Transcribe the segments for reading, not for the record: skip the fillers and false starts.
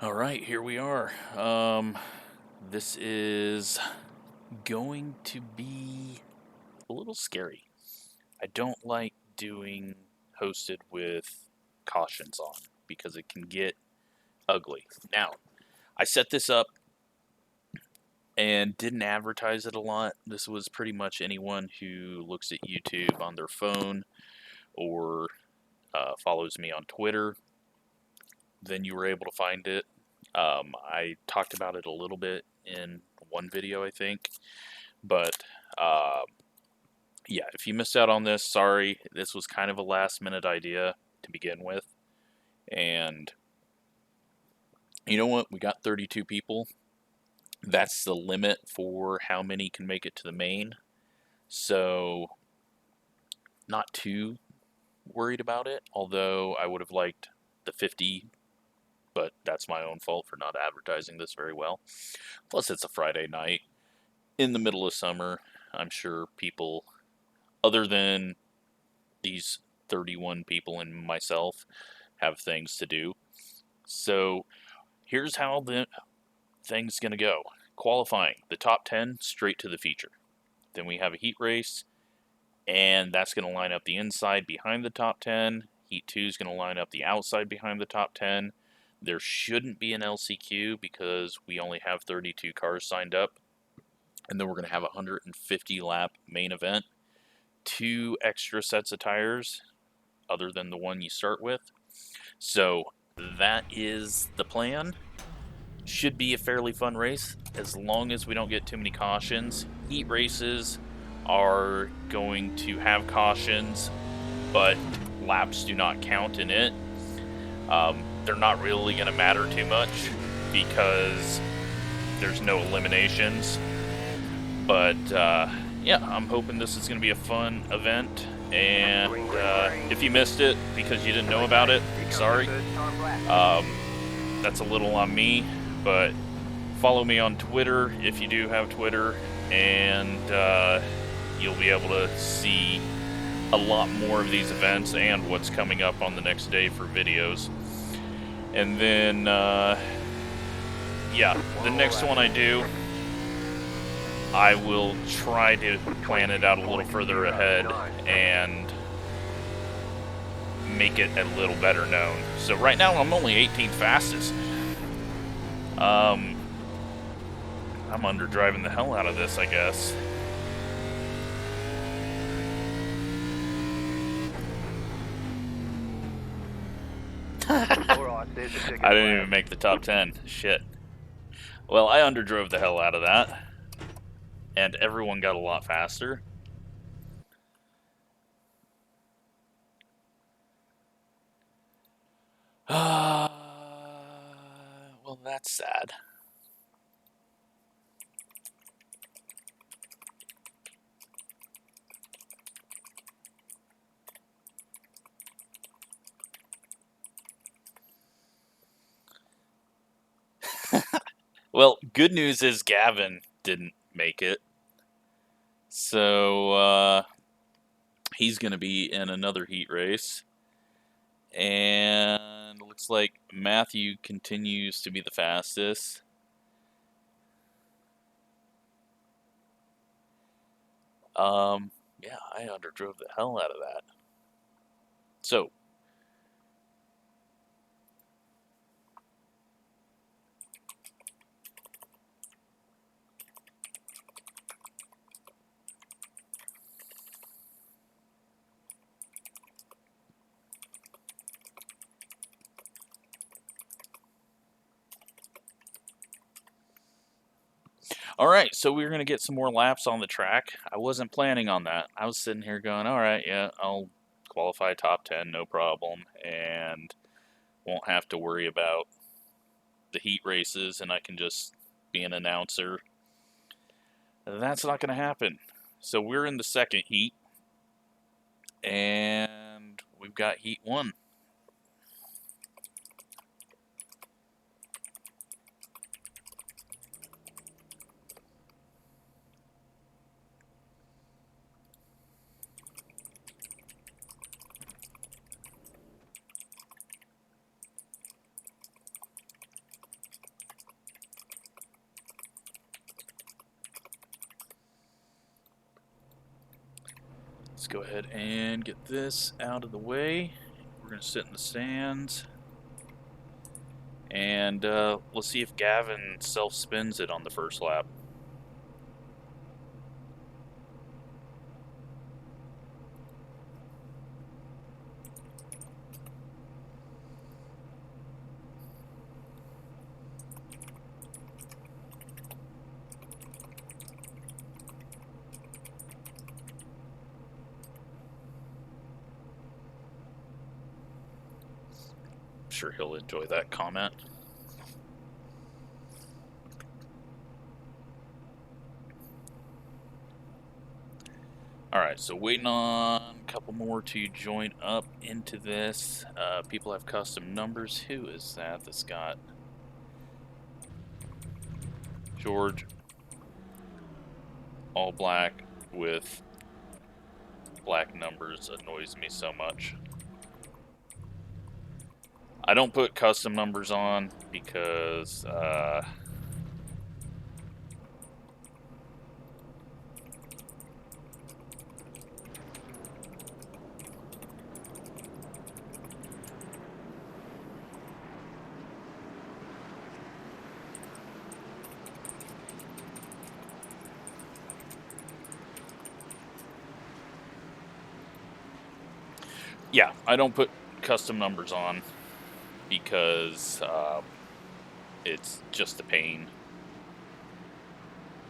All right, here we are. This is going to be a little scary. I don't like doing hosted with cautions on because it can get ugly. Now, I set this up and didn't advertise it a lot. This was pretty much anyone who looks at YouTube on their phone or follows me on Twitter, then you were able to find it. I talked about it a little bit in one video, I think, but yeah, if you missed out on this, sorry. This was kind of a last-minute idea to begin with, and you know what? We got 32 people. That's the limit for how many can make it to the main, so not too worried about it, although I would have liked the 50, but that's my own fault for not advertising this very well. Plus, it's a Friday night in the middle of summer. I'm sure people, other than these 31 people and myself, have things to do. So here's how the thing's going to go. Qualifying, the top 10 straight to the feature. Then we have a heat race, and that's going to line up the inside behind the top 10. Heat 2 is going to line up the outside behind the top 10. There shouldn't be an LCQ because we only have 32 cars signed up. And then we're going to have a 150 lap main event. 2 extra sets of tires other than the one you start with. So that is the plan. Should be a fairly fun race as long as we don't get too many cautions. Heat races are going to have cautions, but laps do not count in it. They're not really going to matter too much because there's no eliminations. But yeah, I'm hoping this is going to be a fun event. And if you missed it because you didn't know about it, sorry. That's a little on me. But follow me on Twitter if you do have Twitter, and you'll be able to see a lot more of these events and what's coming up on the next day for videos. And then, yeah, the next one I do, I will try to plan it out a little further ahead and make it a little better known. So right now I'm only 18th fastest. I'm underdriving the hell out of this, I guess. I didn't even make the top 10. Shit. Well, I underdrove the hell out of that. And everyone got a lot faster. Well, that's sad. Well, good news is Gavin didn't make it. So, he's going to be in another heat race. And looks like Matthew continues to be the fastest. Yeah, I underdrove the hell out of that. So, all right, so we're going to get some more laps on the track. I wasn't planning on that. I was sitting here going, all right, yeah, I'll qualify top 10, no problem, and won't have to worry about the heat races, and I can just be an announcer. That's not going to happen. So we're in the second heat, and we've got heat 1. let's go ahead and get this out of the way. We're going to sit in the stands. And let's see if Gavin self-spins it on the first lap. I'm sure he'll enjoy that comment. Alright, so waiting on a couple more to join up into this. People have custom numbers. Who is that that's got George all black with black numbers? Annoys me so much. I don't put custom numbers on because yeah, I don't put custom numbers on because it's just a pain.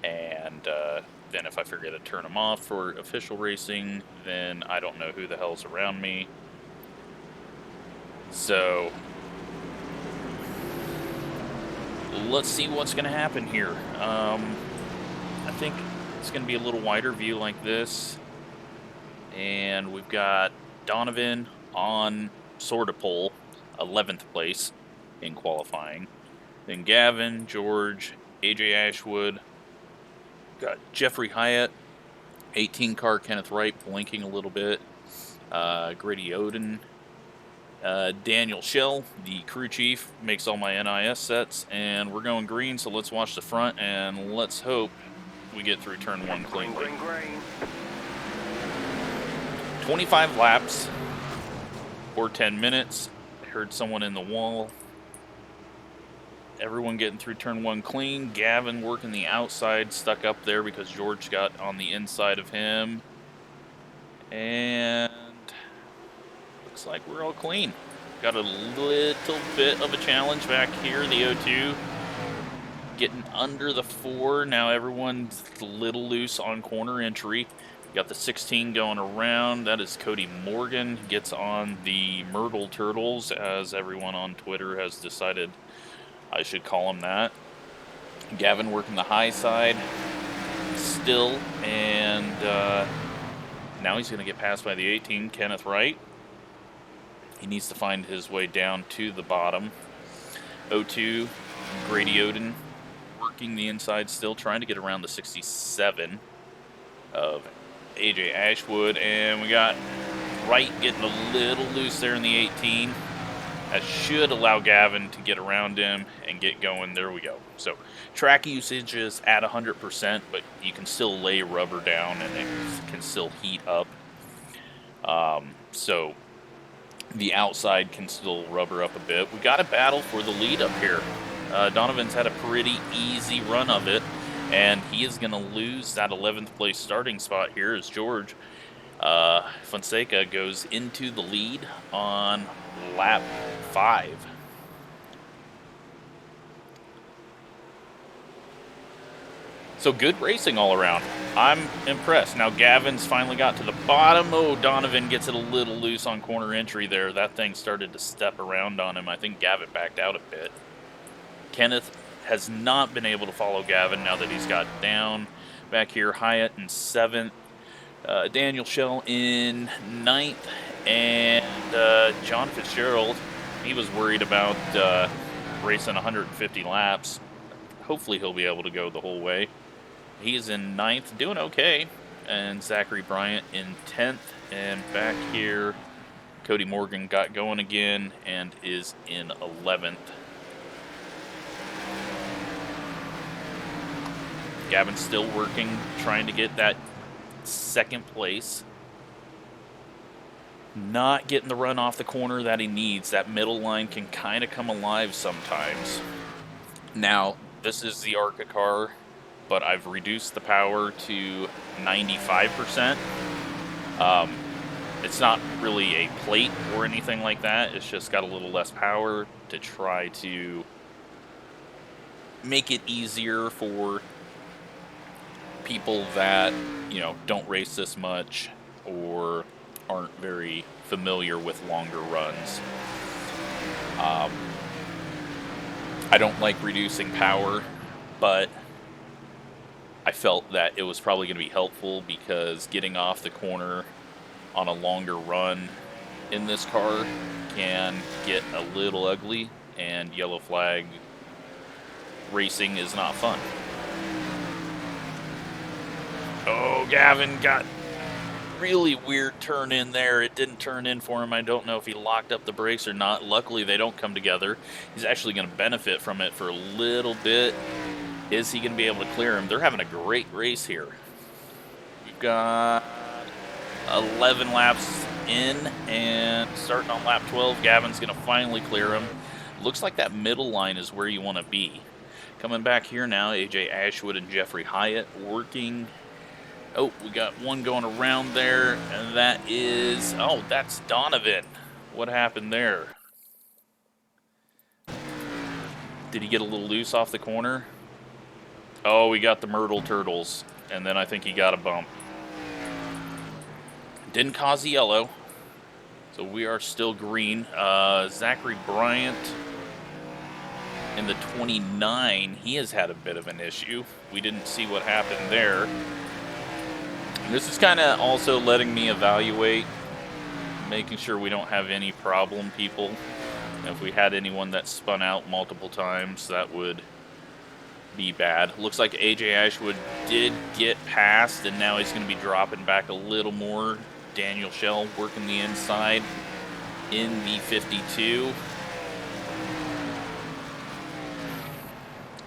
And then if I forget to turn them off for official racing, then I don't know who the hell's around me. So let's see what's going to happen here. I think it's going to be a little wider view like this. And we've got Donovan on sort of pole, 11th place in qualifying. Then Gavin, George, AJ Ashwood, got Jeffrey Hyatt, 18 car Kenneth Wright blinking a little bit, Grady Oden, Daniel Schell, the crew chief, makes all my NIS sets, and we're going green, so let's watch the front and let's hope we get through turn one cleanly. 25 laps or 10 minutes. I heard someone in the wall. Everyone getting through turn one clean. Gavin working the outside, stuck up there because George got on the inside of him. And looks like we're all clean. Got a little bit of a challenge back here in the O2. Getting under the 4. Now everyone's a little loose on corner entry. Got the 16 going around. That is Cody Morgan. Gets on the Myrtle Turtles, as everyone on Twitter has decided I should call him that. Gavin working the high side still, and now he's going to get passed by the 18, Kenneth Wright. He needs to find his way down to the bottom. 02, Grady Oden working the inside still, trying to get around the 67 of AJ Ashwood, and we got Wright getting a little loose there in the 18. That should allow Gavin to get around him and get going. There we go. So track usage is at 100%, but you can still lay rubber down and it can still heat up. So the outside can still rubber up a bit. We got a battle for the lead up here. Donovan's had a pretty easy run of it, and he is going to lose that 11th place starting spot here as George Fonseca goes into the lead on lap 5. So good racing all around. I'm impressed. Now Gavin's finally got to the bottom. Oh, Donovan gets it a little loose on corner entry there. That thing started to step around on him. I think Gavin backed out a bit. Kenneth has not been able to follow Gavin now that he's got down. Back here, Hyatt in 7th. Daniel Schell in 9th. And John Fitzgerald, he was worried about racing 150 laps. Hopefully he'll be able to go the whole way. He's in 9th, doing okay. And Zachary Bryant in 10th. And back here, Cody Morgan got going again and is in 11th. Gavin's still working, trying to get that 2nd place. not getting the run off the corner that he needs. That middle line can kind of come alive sometimes. Now, this is the ARCA car, but I've reduced the power to 95%. It's not really a plate or anything like that. It's just got a little less power to try to make it easier for people that, you know, don't race this much or aren't very familiar with longer runs. I don't like reducing power, but I felt that it was probably going to be helpful because getting off the corner on a longer run in this car can get a little ugly, and yellow flag racing is not fun. Oh, Gavin got really weird turn in there. It didn't turn in for him. I don't know if he locked up the brakes or not. Luckily, they don't come together. He's actually going to benefit from it for a little bit. Is he going to be able to clear him? They're having a great race here. We've got 11 laps in, and starting on lap 12, Gavin's going to finally clear him. Looks like that middle line is where you want to be. Coming back here now, AJ Ashwood and Jeffrey Hyatt working. Oh, we got one going around there, and that is, oh, that's Donovan. What happened there? Did he get a little loose off the corner? Oh, we got the Myrtle Turtles, and then I think he got a bump. Didn't cause the yellow, so we are still green. Zachary Bryant in the 29, he has had a bit of an issue. We didn't see what happened there. This is kind of also letting me evaluate, making sure we don't have any problem people. If we had anyone that spun out multiple times, that would be bad. Looks like AJ Ashwood did get past, and now he's going to be dropping back a little more. Daniel Shell working the inside in the 52.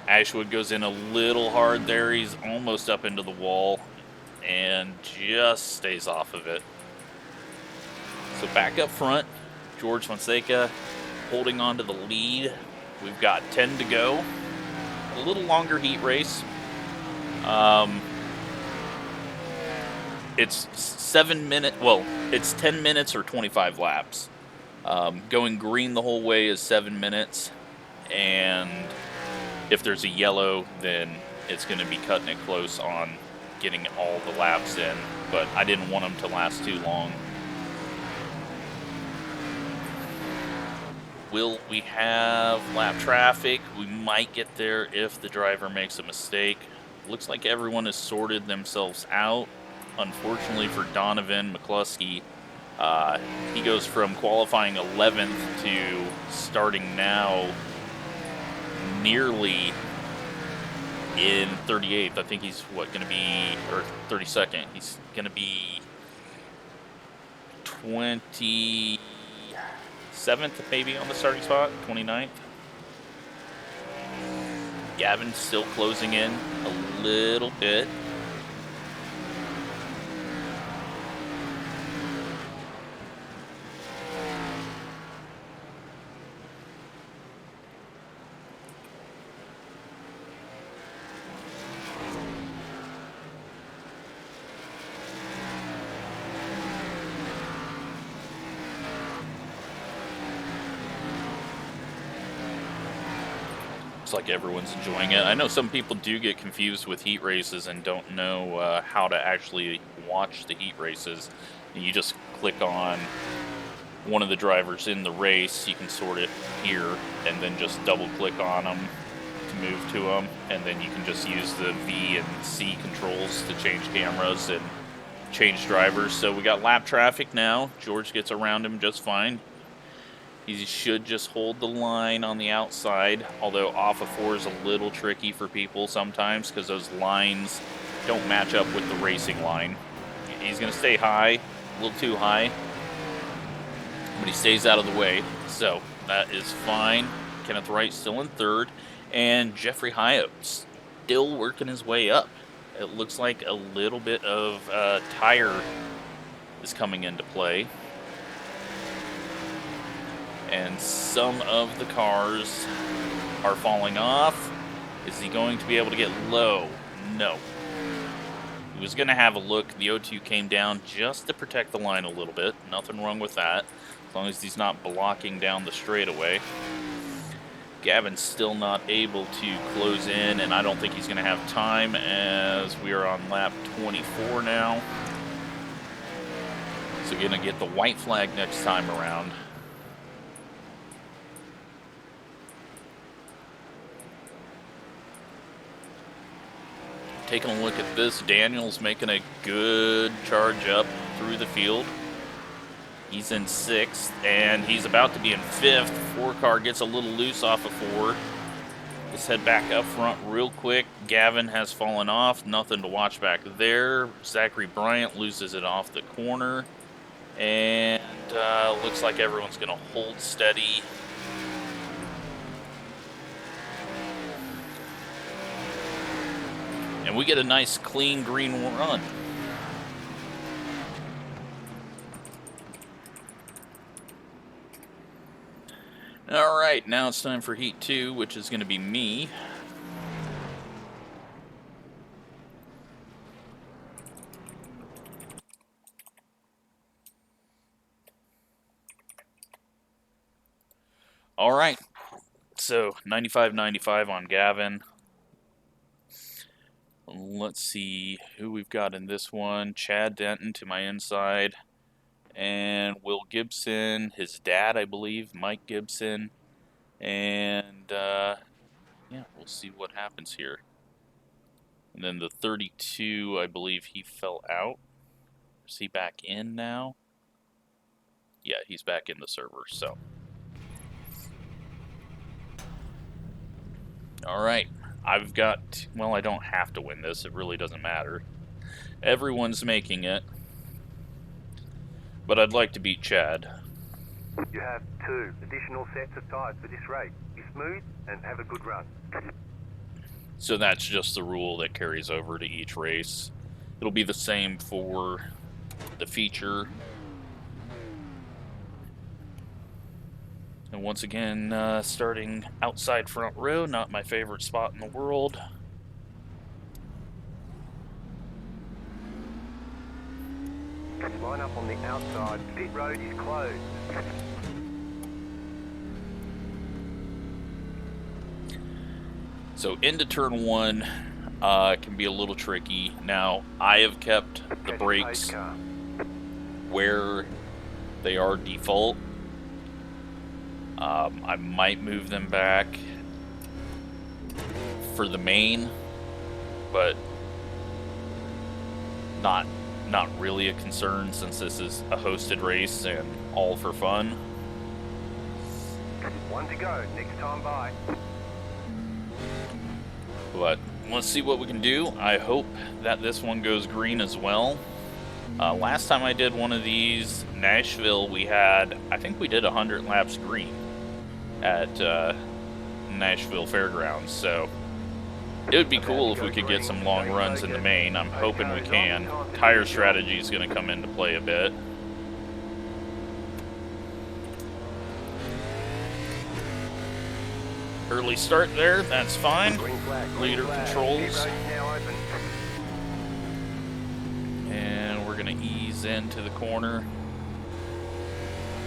Ashwood goes in a little hard there. He's almost up into the wall and just stays off of it. So back up front, George Fonseca holding on to the lead. We've got 10 to go. A little longer heat race. It's 7 minutes, well, it's 10 minutes or 25 laps. Going green the whole way is 7 minutes, and if there's a yellow, then it's going to be cutting it close on getting all the laps in, but I didn't want them to last too long. Will we have lap traffic? We might get there if the driver makes a mistake. Looks like everyone has sorted themselves out. Unfortunately for Donovan McCluskey, he goes from qualifying 11th to starting now nearly in 38th. I think he's going to be, or 32nd. He's going to be 27th maybe on the starting spot, 29th. Gavin's still closing in a little bit. Like everyone's enjoying it. I know some people do get confused with heat races and don't know how to actually watch the heat races. And you just click on one of the drivers in the race. You can sort it here and then just double click on them to move to them, and then you can just use the V and C controls to change cameras and change drivers. So we got lap traffic now. George gets around him just fine. He should just hold the line on the outside, although off of 4 is a little tricky for people sometimes because those lines don't match up with the racing line. He's going to stay high, a little too high, but he stays out of the way, so that is fine. Kenneth Wright still in 3rd, and Jeffrey Hyatt still working his way up. It looks like a little bit of tire is coming into play. And some of the cars are falling off. Is he going to be able to get low? No. He was going to have a look. The O2 came down just to protect the line a little bit. Nothing wrong with that, as long as he's not blocking down the straightaway. Gavin's still not able to close in, and I don't think he's going to have time, as we are on lap 24 now. So going to get the white flag next time around. Taking a look at this, Daniel's making a good charge up through the field. He's in 6th, and he's about to be in 5th. 4 car gets a little loose off of 4. Let's head back up front real quick. Gavin has fallen off. Nothing to watch back there. Zachary Bryant loses it off the corner. And looks like everyone's going to hold steady. And we get a nice clean green run. All right, now it's time for Heat 2, which is going to be me. All right, so 95-95 on Gavin. Let's see who we've got in this one. Chad Denton to my inside. And Will Gibson, his dad, I believe, Mike Gibson. And, yeah, we'll see what happens here. And then the 32, I believe he fell out. Is he back in now? Yeah, he's back in the server, so. All right. I've got, well, I don't have to win this. It really doesn't matter. Everyone's making it. But I'd like to beat Chad. You have 2 additional sets of tires for this race. Be smooth and have a good run. So that's just the rule that carries over to each race. It'll be the same for the feature. And once again, starting outside front row, not my favorite spot in the world. Line up on the outside. Pit road is closed. So into turn 1 can be a little tricky. Now, I have kept the brakes where they are default. I might move them back for the main, but not really a concern since this is a hosted race and all for fun. 1 to go, next time by. But let's see what we can do. I hope that this one goes green as well. Last time I did one of these, Nashville, I think we did 100 laps green at Nashville Fairgrounds, so it would be cool if we could get some long runs in the main. I'm hoping we can. Tire strategy is going to come into play a bit. Early start there, that's fine. Leader controls. And we're going to ease into the corner.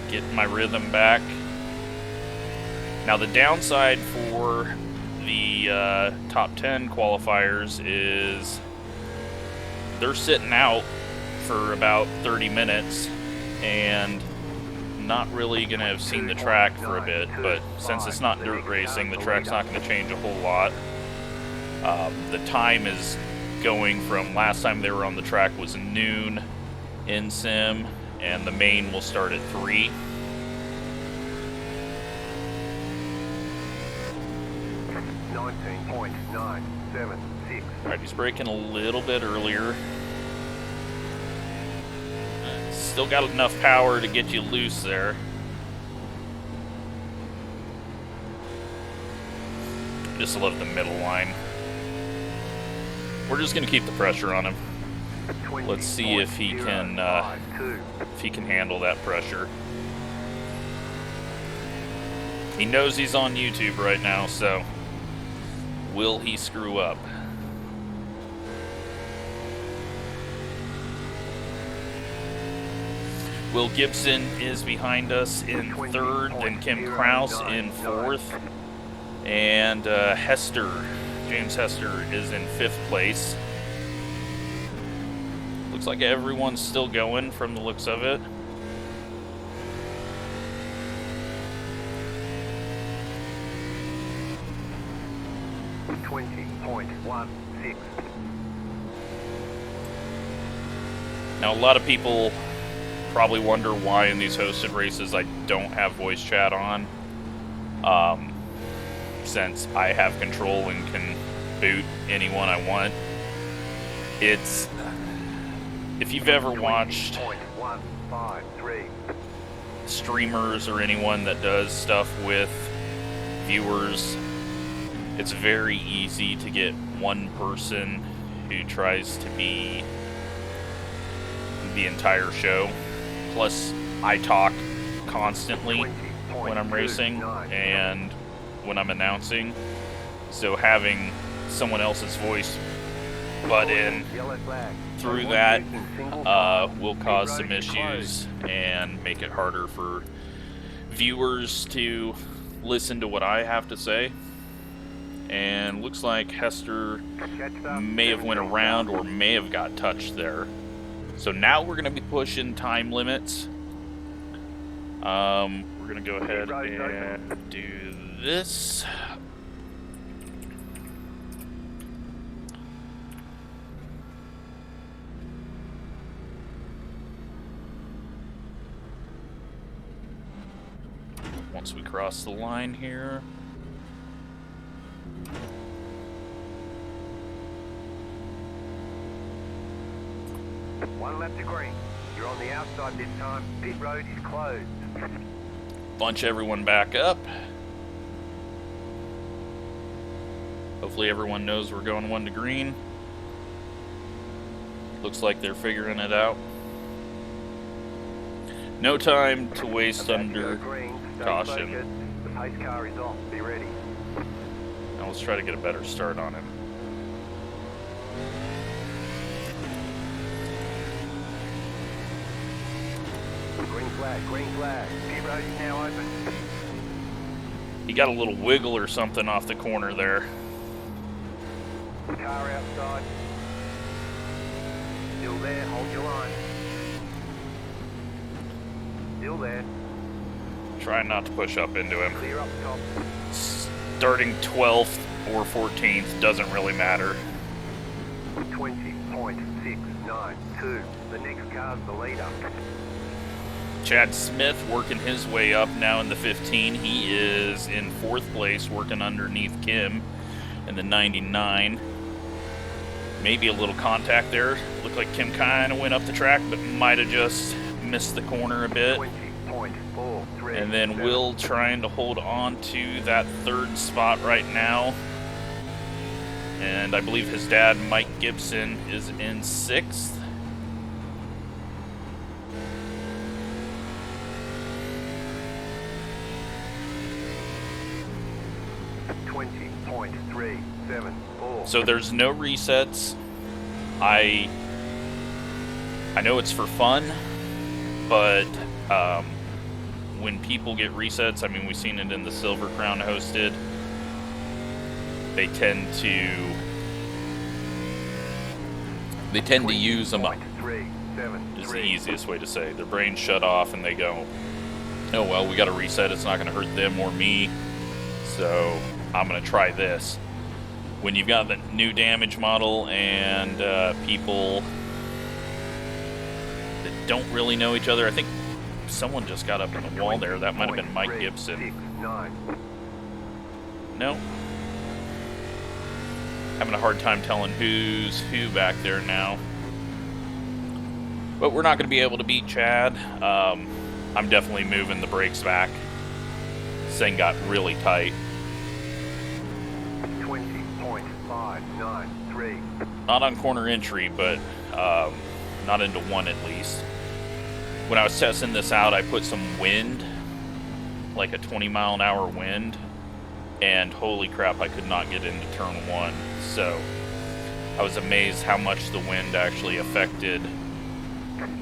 Get my rhythm back. Now the downside for the top 10 qualifiers is they're sitting out for about 30 minutes and not really going to have seen the track for a bit, but since it's not dirt racing, the track's not going to change a whole lot. The time is going from last time they were on the track was noon in sim, and the main will start at 3. Alright, he's braking a little bit earlier. Still got enough power to get you loose there. Just love the middle line. We're just going to keep the pressure on him. Let's see if he can handle that pressure. He knows he's on YouTube right now, so will he screw up? Will Gibson is behind us in third, then Kim Krause in fourth, and James Hester is in fifth place. Looks like everyone's still going from the looks of it. Now, a lot of people probably wonder why in these hosted races I don't have voice chat on, since I have control and can boot anyone I want. It's, if you've ever watched streamers or anyone that does stuff with viewers, it's very easy to get one person who tries to be the entire show. Plus, I talk constantly when I'm racing and when I'm announcing, so having someone else's voice butt in through that will cause some issues and make it harder for viewers to listen to what I have to say. And looks like Hester may have went around or may have got touched there. So now we're going to be pushing time limits. We're going to go ahead and do this. Once we cross the line here. One lap to green. You're on the outside this time. Pit road is closed. Bunch everyone back up. Hopefully everyone knows we're going 1 to green. Looks like they're figuring it out. No time to waste under caution. The pace car is off. Be ready. Now let's try to get a better start on him. Green flag, green flag. Pit road is now open. He got a little wiggle or something off the corner there. Car outside. Still there, hold your line. Still there. Try not to push up into him. Clear up top. Starting 12th or 14th doesn't really matter. 20.692. The next car's the leader. Chad Smith working his way up now in the 15. He is in 4th place, working underneath Kim in the 99. Maybe a little contact there. Looked like Kim kind of went up the track, but might have just missed the corner a bit. 20.43. And then Will trying to hold on to that 3rd spot right now. And I believe his dad, Mike Gibson, is in 6th. So there's no resets. I know it's for fun, but when people get resets, I mean, we've seen it in the Silver Crown hosted, they tend to use them up, is the easiest way to say. Their brains shut off and they go, oh well, we got to reset, it's not going to hurt them or me, so I'm going to try this. When you've got the new damage model and people that don't really know each other, I think someone just got up in the wall there. That might have been Mike Gibson. No. Having a hard time telling who's who back there now. But we're not going to be able to beat Chad. I'm definitely moving the brakes back. This thing got really tight. 20.593. Not on corner entry, but not into 1 at least. When I was testing this out, I put some wind like a 20-mile-an-hour wind, and holy crap, I could not get into turn 1. So I was amazed how much the wind actually affected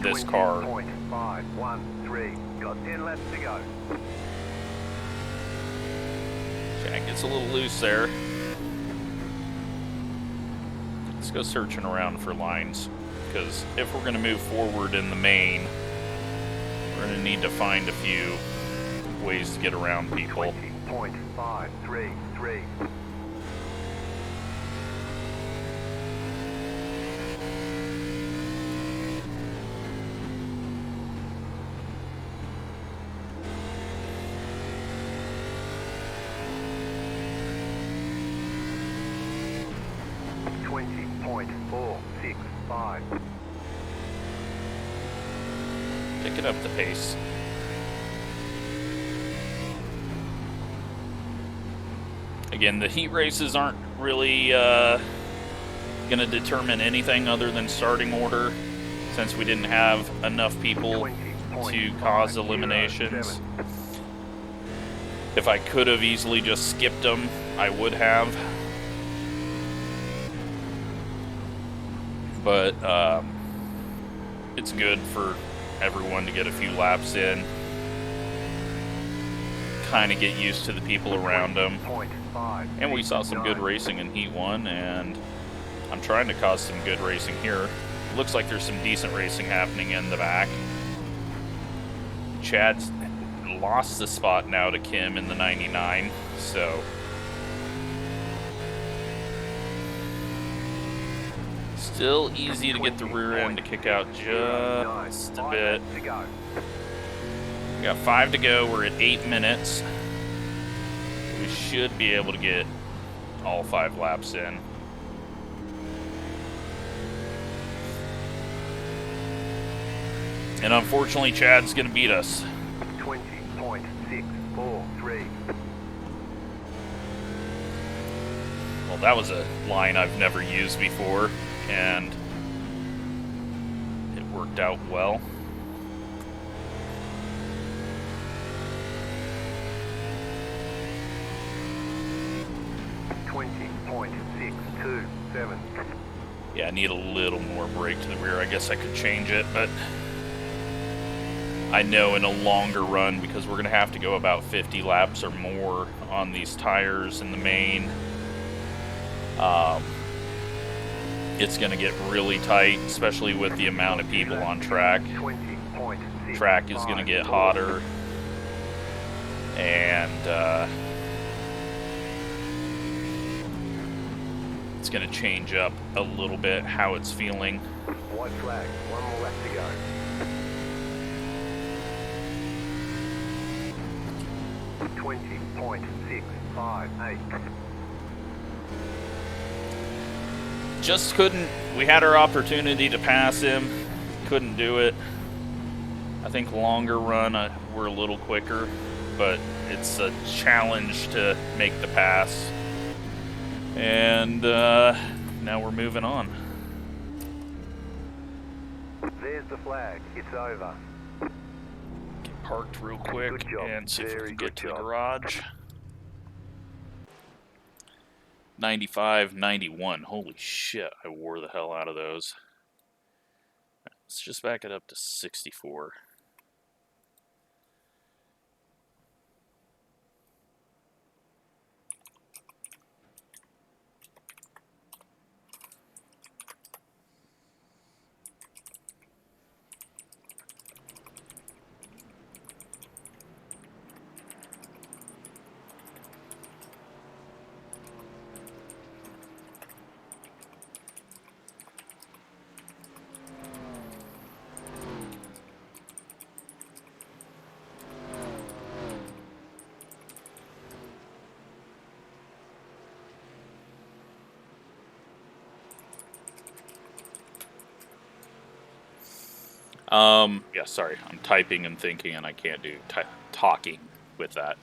this car. 20.513. Got 10 laps to go. Jack gets a little loose there. Let's go searching around for lines, because if we're going to move forward in the main, we're going to need to find a few ways to get around people. 20.533. Picking up the pace. Again, the heat races aren't really going to determine anything other than starting order, since we didn't have enough people to cause eliminations. If I could have easily just skipped them, I would have. But it's good for everyone to get a few laps in, kind of get used to the people around them. And we saw some good racing in Heat 1, and I'm trying to cause some good racing here. Looks like there's some decent racing happening in the back. Chad's lost the spot now to Kim in the 99, so still easy to get the rear end to kick out just a bit. We got 5 to go. We're at 8 minutes. We should be able to get all 5 laps in. And unfortunately, Chad's going to beat us. 20.643. Well, that was a line I've never used before, and it worked out well. Yeah, I need a little more brake to the rear. I guess I could change it, but I know in a longer run, because we're going to have to go about 50 laps or more on these tires in the main, it's going to get really tight, especially with the amount of people on track. Track is going to get hotter, and it's going to change up a little bit how it's feeling. White flag, 1 more lap to go. 20.658. Just couldn't. We had our opportunity to pass him, couldn't do it. I think longer run, we're a little quicker, but it's a challenge to make the pass. And now we're moving on. There's the flag. It's over. Get parked real quick and see if we can get to the garage. 95, 91. Holy shit, I wore the hell out of those. Let's just back it up to 64. Yeah, sorry, I'm typing and thinking, and I can't do talking with that.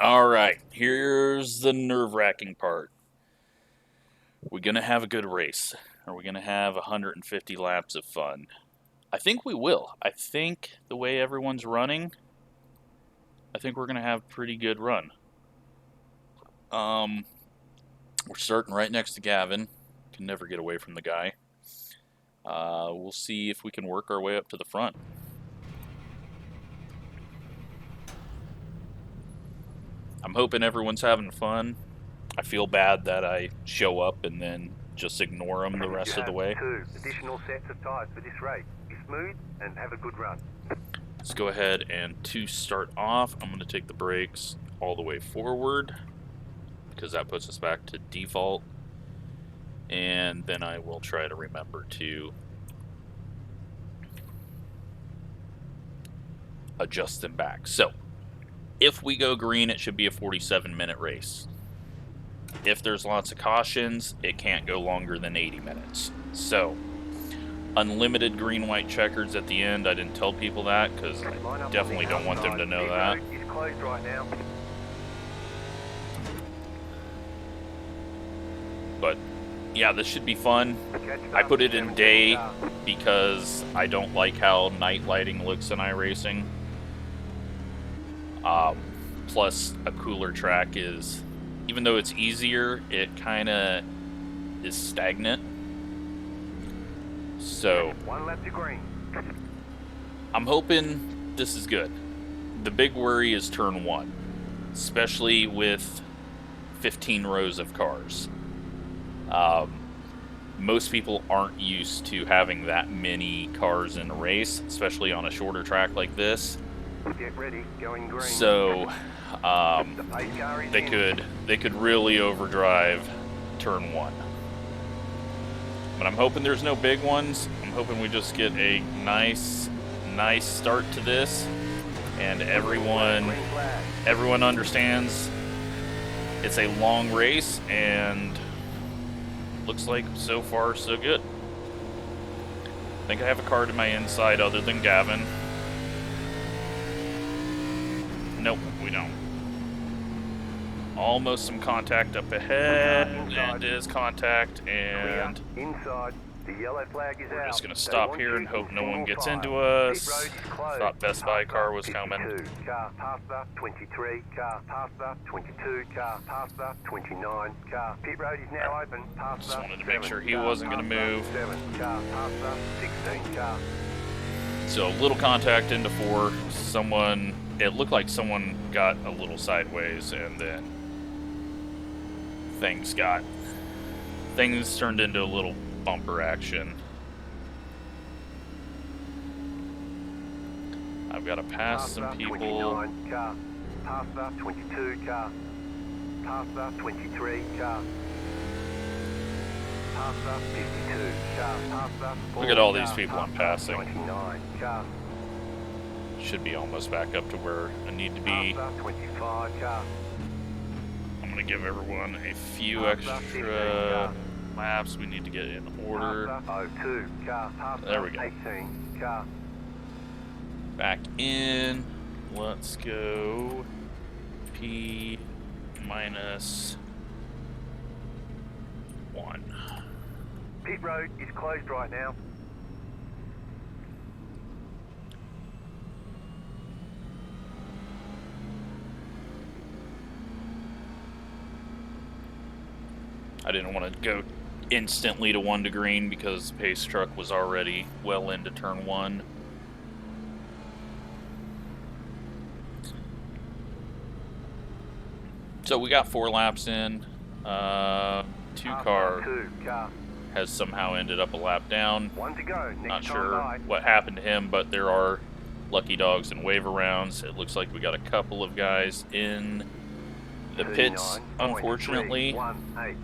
All right, here's the nerve-wracking part. We're going to have a good race. Are we going to have 150 laps of fun? I think we will. I think the way everyone's running, I think we're going to have a pretty good run. We're starting right next to Gavin. Can never get away from the guy. We'll see if we can work our way up to the front. I'm hoping everyone's having fun. I feel bad that I show up and then just ignore them the rest of the way. 2 additional sets of tires for this race. Be smooth and have a good run. Let's go ahead and to start off, I'm going to take the brakes all the way forward because that puts us back to default. And then I will try to remember to adjust them back. So, if we go green, it should be a 47-minute race. If there's lots of cautions, it can't go longer than 80 minutes. So, unlimited green-white checkers at the end. I didn't tell people that because I definitely don't want them to know that. It's closed right now. But, yeah, this should be fun. I put it in day because I don't like how night lighting looks in iRacing. Plus, a cooler track is, even though it's easier, it kind of is stagnant. So, 1 lap to green. I'm hoping this is good. The big worry is turn 1, especially with 15 rows of cars. Most people aren't used to having that many cars in a race, especially on a shorter track like this. Get ready, going green. So, they could really overdrive turn 1. But I'm hoping there's no big ones. I'm hoping we just get a nice start to this, and everyone understands it's a long race, and looks like so far so good. I think I have a car to my inside other than Gavin. Nope, we don't. Almost some contact up ahead, and is contact, and inside. The yellow flag is we're out. just gonna stop here and hope no one gets into us. Thought Best Buy car was coming. Car past the 23, car past the 22, car past the 29, car. Pit road is now open. Past Just the wanted to make 7, sure he wasn't gonna move. 7, car past the 16, car. So little contact into 4. It looked like someone got a little sideways, and then things turned into a little bumper action. I've got to pass some people. 29, car. Past the 22, car. Past the 23, car. Past the 52, car. Past the 4, Look at all these car. people I'm Past the passing. 29, car. Should be almost back up to where I need to be. Past the 25, car. I'm going to give everyone a few Past the 15, extra car. laps. We need to get in order. Past the 02, car. Past There we the go. 18, car. Back in. Let's go. P minus 1. Pit road is closed right now. I didn't want to go instantly to 1 to green because the pace truck was already well into turn 1. So we got 4 laps in. 2 car has somehow ended up a lap down. 1 to go. Next Not time sure by. what happened to him, but there are lucky dogs and waiver rounds. It looks like we got a couple of guys in the pits, unfortunately. 39.318.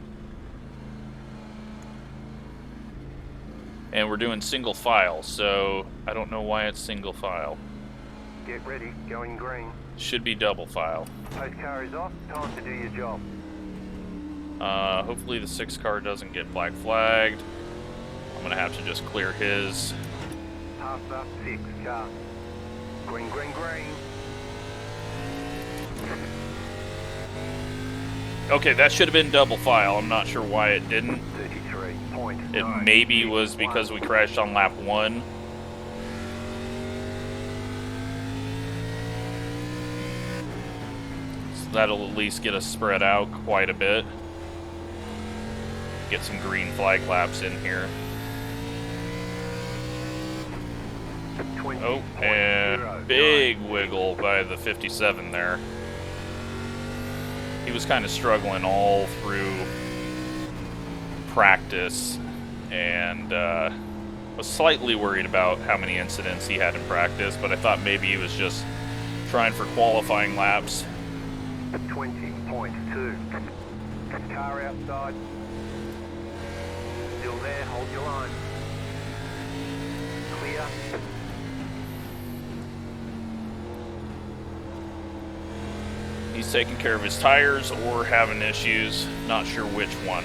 And we're doing single file, so I don't know why it's single file. Get ready, going green. Should be double file. Post car is off, time to do your job. Hopefully the 6 car doesn't get black flagged. I'm gonna have to just clear his. Past the 6 car. Green, green, green. Okay, that should have been double file. I'm not sure why it didn't. 33.9. It maybe was because we crashed on lap 1. So that'll at least get us spread out quite a bit. Get some green flag laps in here. Oh, and big wiggle by the 57 there. He was kind of struggling all through practice, and was slightly worried about how many incidents he had in practice, but I thought maybe he was just trying for qualifying laps. 20.2. Car outside. Still there, hold your line. Clear. He's taking care of his tires or having issues, not sure which one.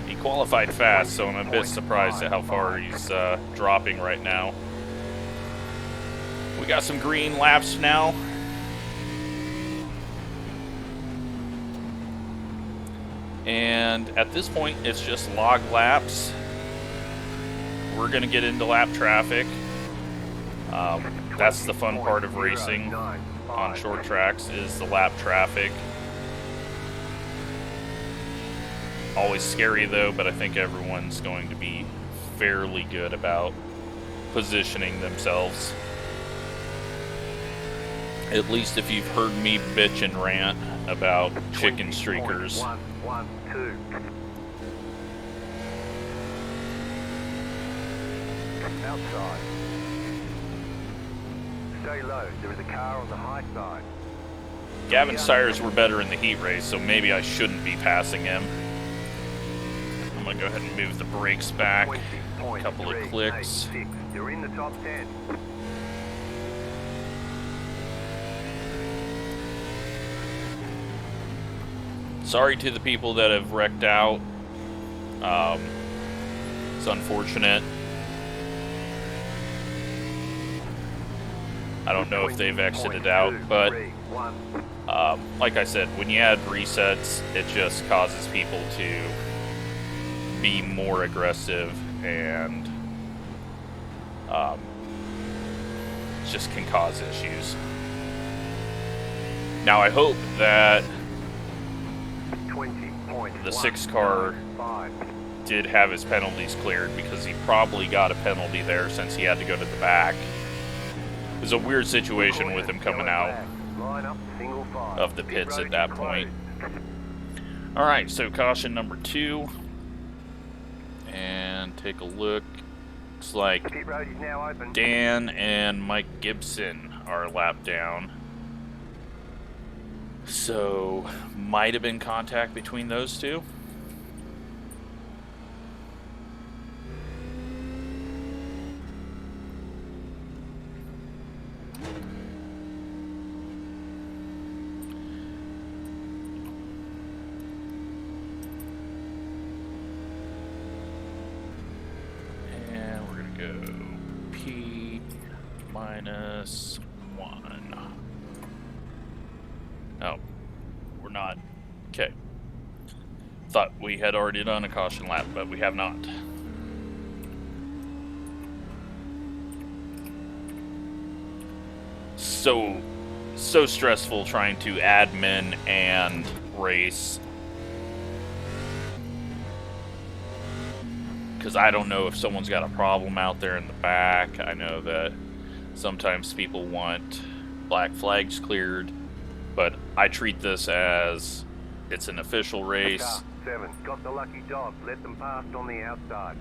He qualified fast, so I'm a bit surprised at how far he's dropping right now. We got some green laps now. And at this point, it's just log laps. We're going to get into lap traffic. That's the fun part of racing on short tracks, is the lap traffic. Always scary though, but I think everyone's going to be fairly good about positioning themselves. At least if you've heard me bitch and rant about chicken streakers. 112. Outside. Stay low. There is a car on the high side. Gavin's tires were better in the heat race, so maybe I shouldn't be passing him. I'm gonna go ahead and move the brakes back. A couple of clicks. You're in the top 10. Sorry to the people that have wrecked out. It's unfortunate. I don't know if they've exited out, but like I said, when you add resets, it just causes people to be more aggressive, and just can cause issues. Now I hope that the 6 car did have his penalties cleared, because he probably got a penalty there since he had to go to the back. It was a weird situation with him coming out of the pits at that point. Alright, so caution number 2. And take a look. Looks like Dan and Mike Gibson are lap down. So, might have been contact between those two. And we're going to go P -1. Oh, we're not. Okay. Thought we had already done a caution lap, but we have not. So stressful trying to admin and race. Because I don't know if someone's got a problem out there in the back. I know that sometimes people want black flags cleared, but I treat this as it's an official race. 7. Got the lucky dog. Let them pass on the outside.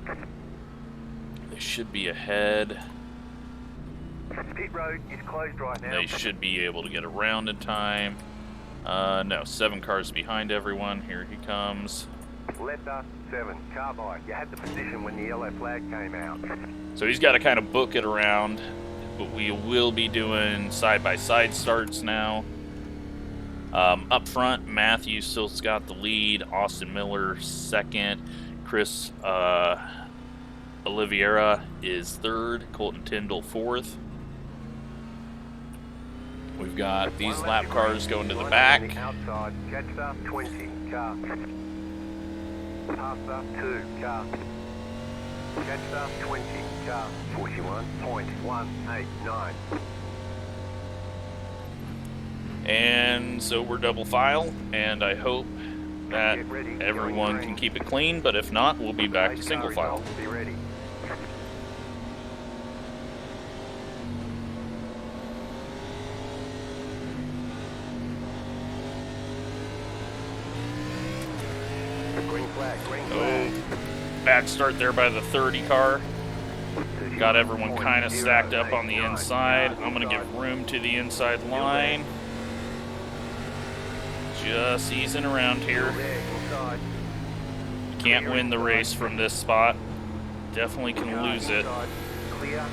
They should be ahead. Pit road is closed right now. They should be able to get around in time. No, 7 cars behind everyone. Here he comes. Letter 7. Car by. You had the position when the yellow flag came out. So he's got to kind of book it around, but we will be doing side-by-side starts now. Up front, Matthew still's got the lead. Austin Miller second. Chris Oliveira is third. Colton Tyndall fourth. We've got these One lap left cars degree, going to the line back. up on the outside, Jetstar 20, car. Passer 2, car. Jetstar 20, car. 41.189. And so we're double file, and I hope that Get ready, everyone going can green. keep it clean, but if not, we'll be back to Race single car file. results, be ready. Green flag, green flag. Oh, bad start there by the 30 car. Got everyone kind of stacked up on the inside. I'm going to give room to the inside line. Just easing around here. Can't win the race from this spot. Definitely can lose it. Clear.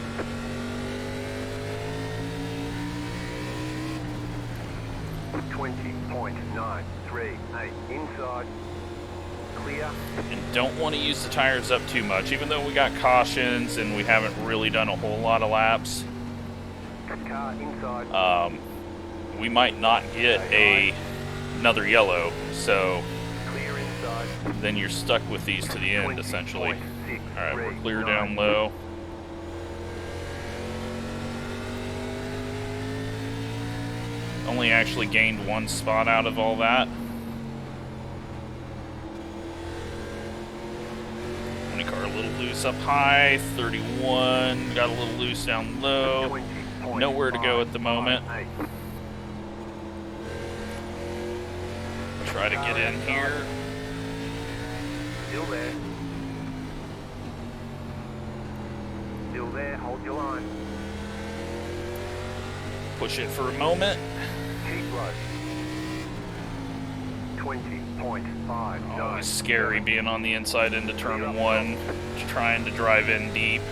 .938 inside. Clear. And don't want to use the tires up too much, even though we got cautions and we haven't really done a whole lot of laps. Car inside. We might not get another yellow, so Clear inside. then you're stuck with these to the end, essentially. 20.6, Alright, we're clear 9. down low. Only actually gained one spot out of all that. Car a little loose up high, 31, got a little loose down low. Nowhere to go at the moment. Try to get in here. Still there. Still there, hold your line. Push it for a moment. Keep low. 20.5. Oh, it's scary being on the inside into turn 1, trying to drive in deep.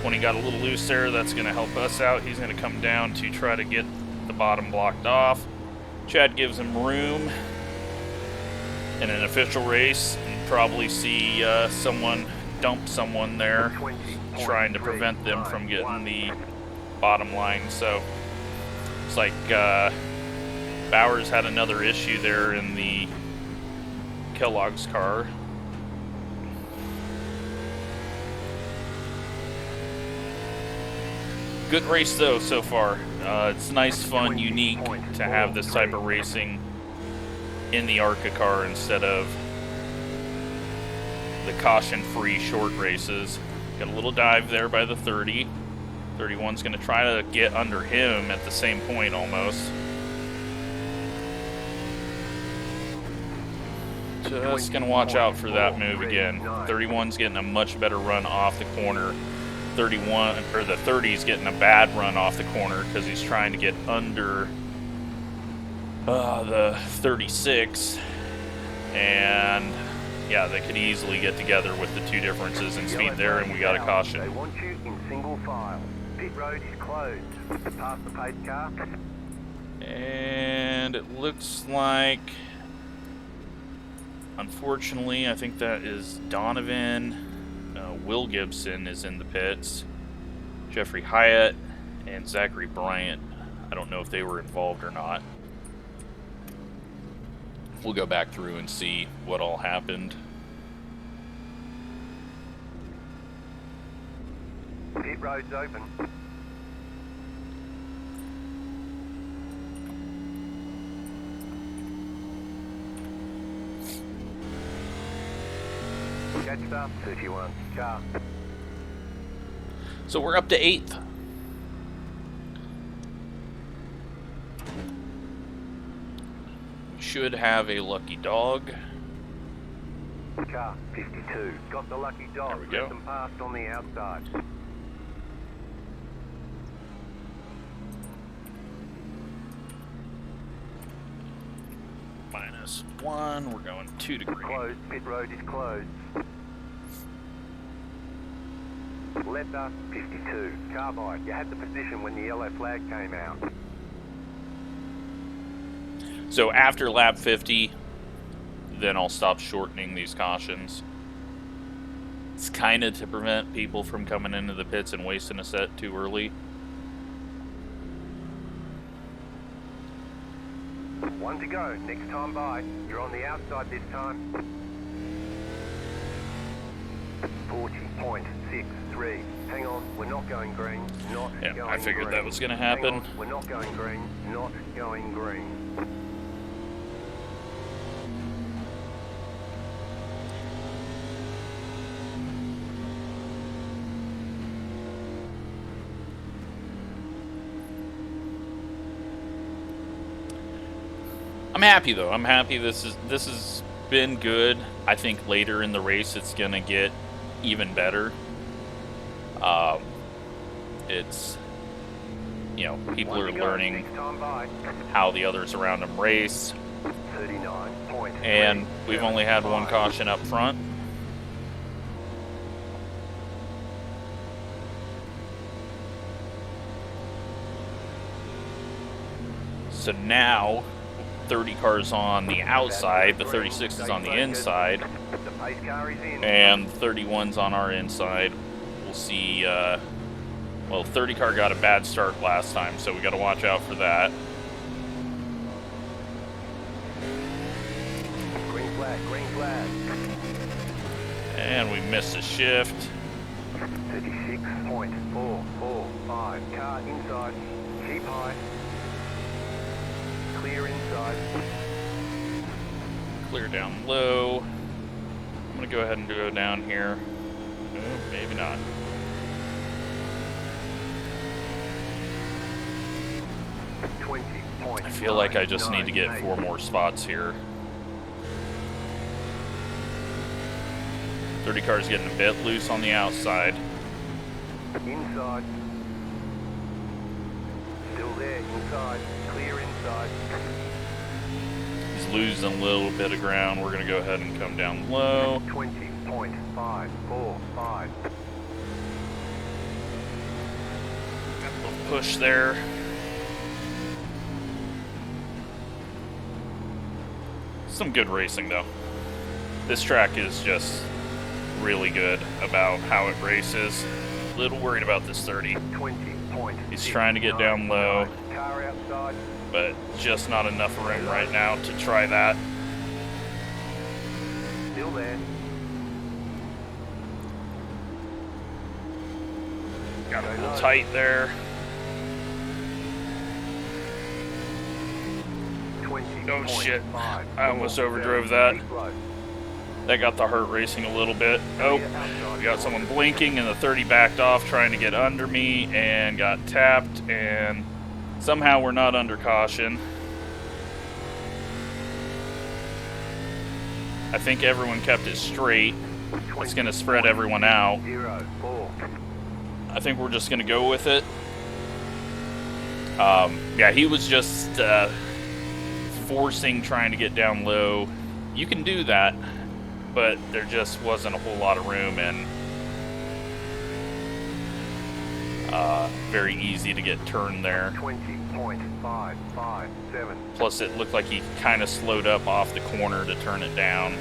When he got a little loose there, that's going to help us out. He's going to come down to try to get the bottom blocked off. Chad gives him room. In an official race, you'd probably see someone dump someone there, trying to prevent them from getting the bottom line. So it's like Bowers had another issue there in the Kellogg's car. Good race though so far. It's nice, fun, unique to have this type of racing in the ARCA car instead of the caution-free short races. Got a little dive there by the 30. 31's going to try to get under him at the same point almost. Just going to watch out for that move again. 31's getting a much better run off the corner. 31 or the 30's getting a bad run off the corner because he's trying to get under the 36, and yeah, they could easily get together with the two differences in speed there, and we got a caution. They want you in single file. Pit road is closed. Pass the pace car. And it looks like, unfortunately, I think that is Donovan. Will Gibson is in the pits. Jeffrey Hyatt and Zachary Bryant. I don't know if they were involved or not. We'll go back through and see what all happened. Pit road's open. Jetstar 31, car. So we're up to 8th. We should have a lucky dog. Car 52, got the lucky dog. There we go. Let them past on the outside. -1, we're going 2 to green. Closed, pit road is closed. Letter 52, carbide. You had the position when the yellow flag came out. So after lap 50, then I'll stop shortening these cautions. It's kind of to prevent people from coming into the pits and wasting a set too early. One to go, next time by. You're on the outside this time. 40.63. Hang on, we're not going green. Not Yeah, going I figured green. that was going to Hang happen. on, we're not going green. Not going green. I'm happy though. I'm happy this has been good. I think later in the race it's gonna get even better. It's, you know, people are learning how the others around them race, and we've only had one caution up front. So now 30 cars on the outside, the 36 is on the inside, and 31's on our inside. We'll see, well, 30 car got a bad start last time, so we got to watch out for that. Green flag, green flag. And we missed a shift. 36.445. Car inside. Keep high. Clear inside. Clear down low. I'm going to go ahead and go down here. Oh, maybe not. I feel like I just need to get 4 more spots here. 30 cars getting a bit loose on the outside. Inside. Still there, inside. Clear inside. He's losing a little bit of ground. We're going to go ahead and come down low. 20.545. Got a little push there. Some good racing though. This track is just really good about how it races. A little worried about this 30. He's trying to get down low, but just not enough room right now to try that. Still there. Got a little tight there. Oh shit, I almost overdrove that. That got the heart racing a little bit. Oh, we got someone blinking and the 30 backed off trying to get under me and got tapped, and somehow we're not under caution. I think everyone kept it straight. It's going to spread everyone out. I think we're just going to go with it. Yeah, he was just forcing, trying to get down low. You can do that, but there just wasn't a whole lot of room, and very easy to get turned there. 20.557. Plus it looked like he kind of slowed up off the corner to turn it down.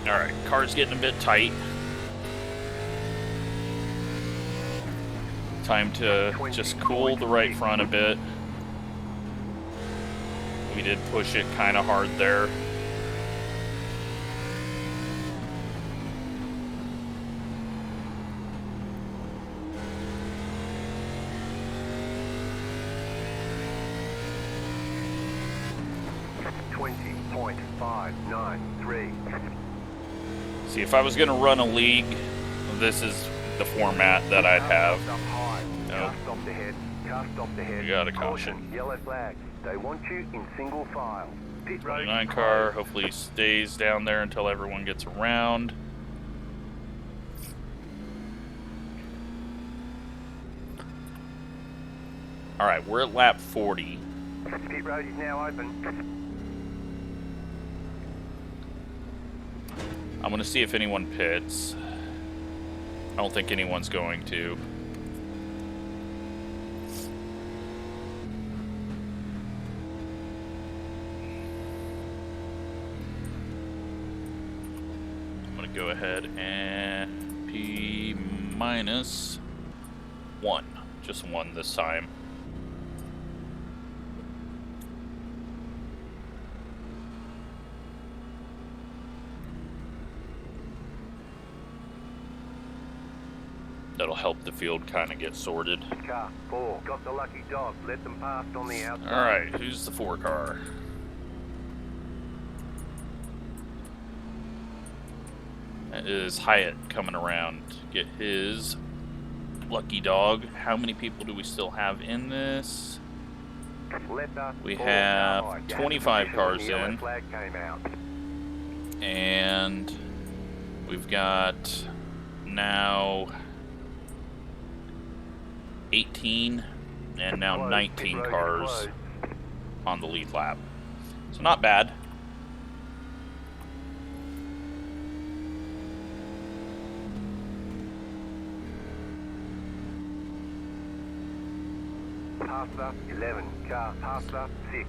Alright, car's getting a bit tight. Time to just cool the right front a bit. We did push it kind of hard there. See, if I was going to run a league, this is the format that I'd have. Nope. We got a caution. Yellow flag. They want you in single file. Pit road. 9 car hopefully stays down there until everyone gets around. Alright, we're at lap 40. Pit road is now open. I'm going to see if anyone pits. I don't think anyone's going to. I'm going to go ahead and P minus 1. Just 1 this time. That'll help the field kind of get sorted. Car 4, got the lucky dog. Let them pass on the outside. Alright, who's the 4 car? That is Hyatt coming around to get his lucky dog. How many people do we still have in this? We have 25 cars in. And we've got now 18 and now 19 cars on the lead lap. So not bad.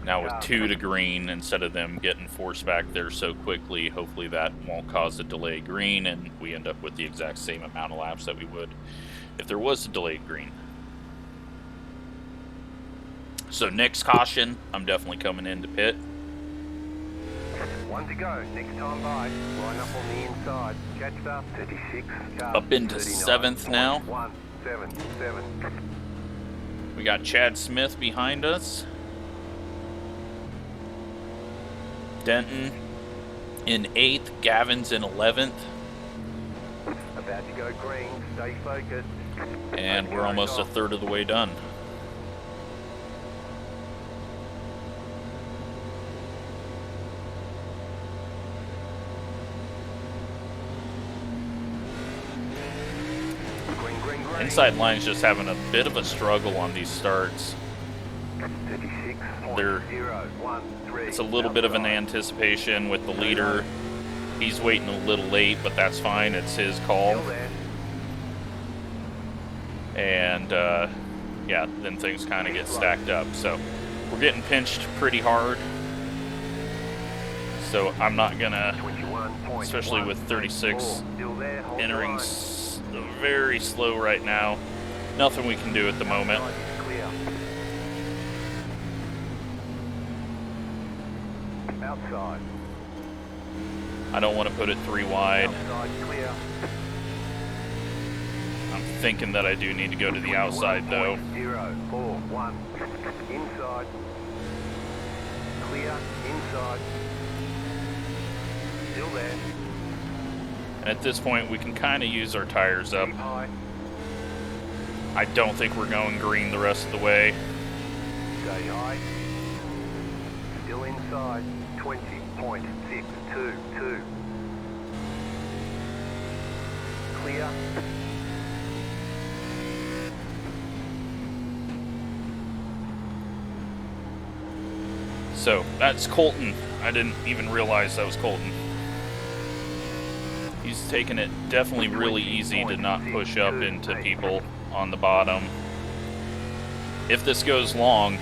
Now with 2 to green, instead of them getting forced back there so quickly, hopefully that won't cause a delayed green and we end up with the exact same amount of laps that we would if there was a delayed green. So next caution, I'm definitely coming into pit. 1 to go, next time by, line up on the inside, catch up, 36, up into 7th now. 177. We got Chad Smith behind us. Denton in 8th, Gavin's in 11th. About to go green, stay focused. And we're almost a third of the way done. Inside line's just having a bit of a struggle on these starts. It's a little bit of an anticipation with the leader. He's waiting a little late, but that's fine. It's his call. And yeah, then things kind of get stacked up. So we're getting pinched pretty hard. So I'm not gonna, especially with 36 entering very slow right now. Nothing we can do at the moment. Outside. I don't want to put it 3 wide. I'm thinking that I do need to go to the outside though. 041. Inside. Clear. Inside. Still there. And at this point, we can kind of use our tires up. I don't think we're going green the rest of the way. Stay high. Still inside. 20.622. Clear. So, that's Colton. I didn't even realize that was Colton. He's taking it definitely really easy to not push up into people on the bottom. If this goes long,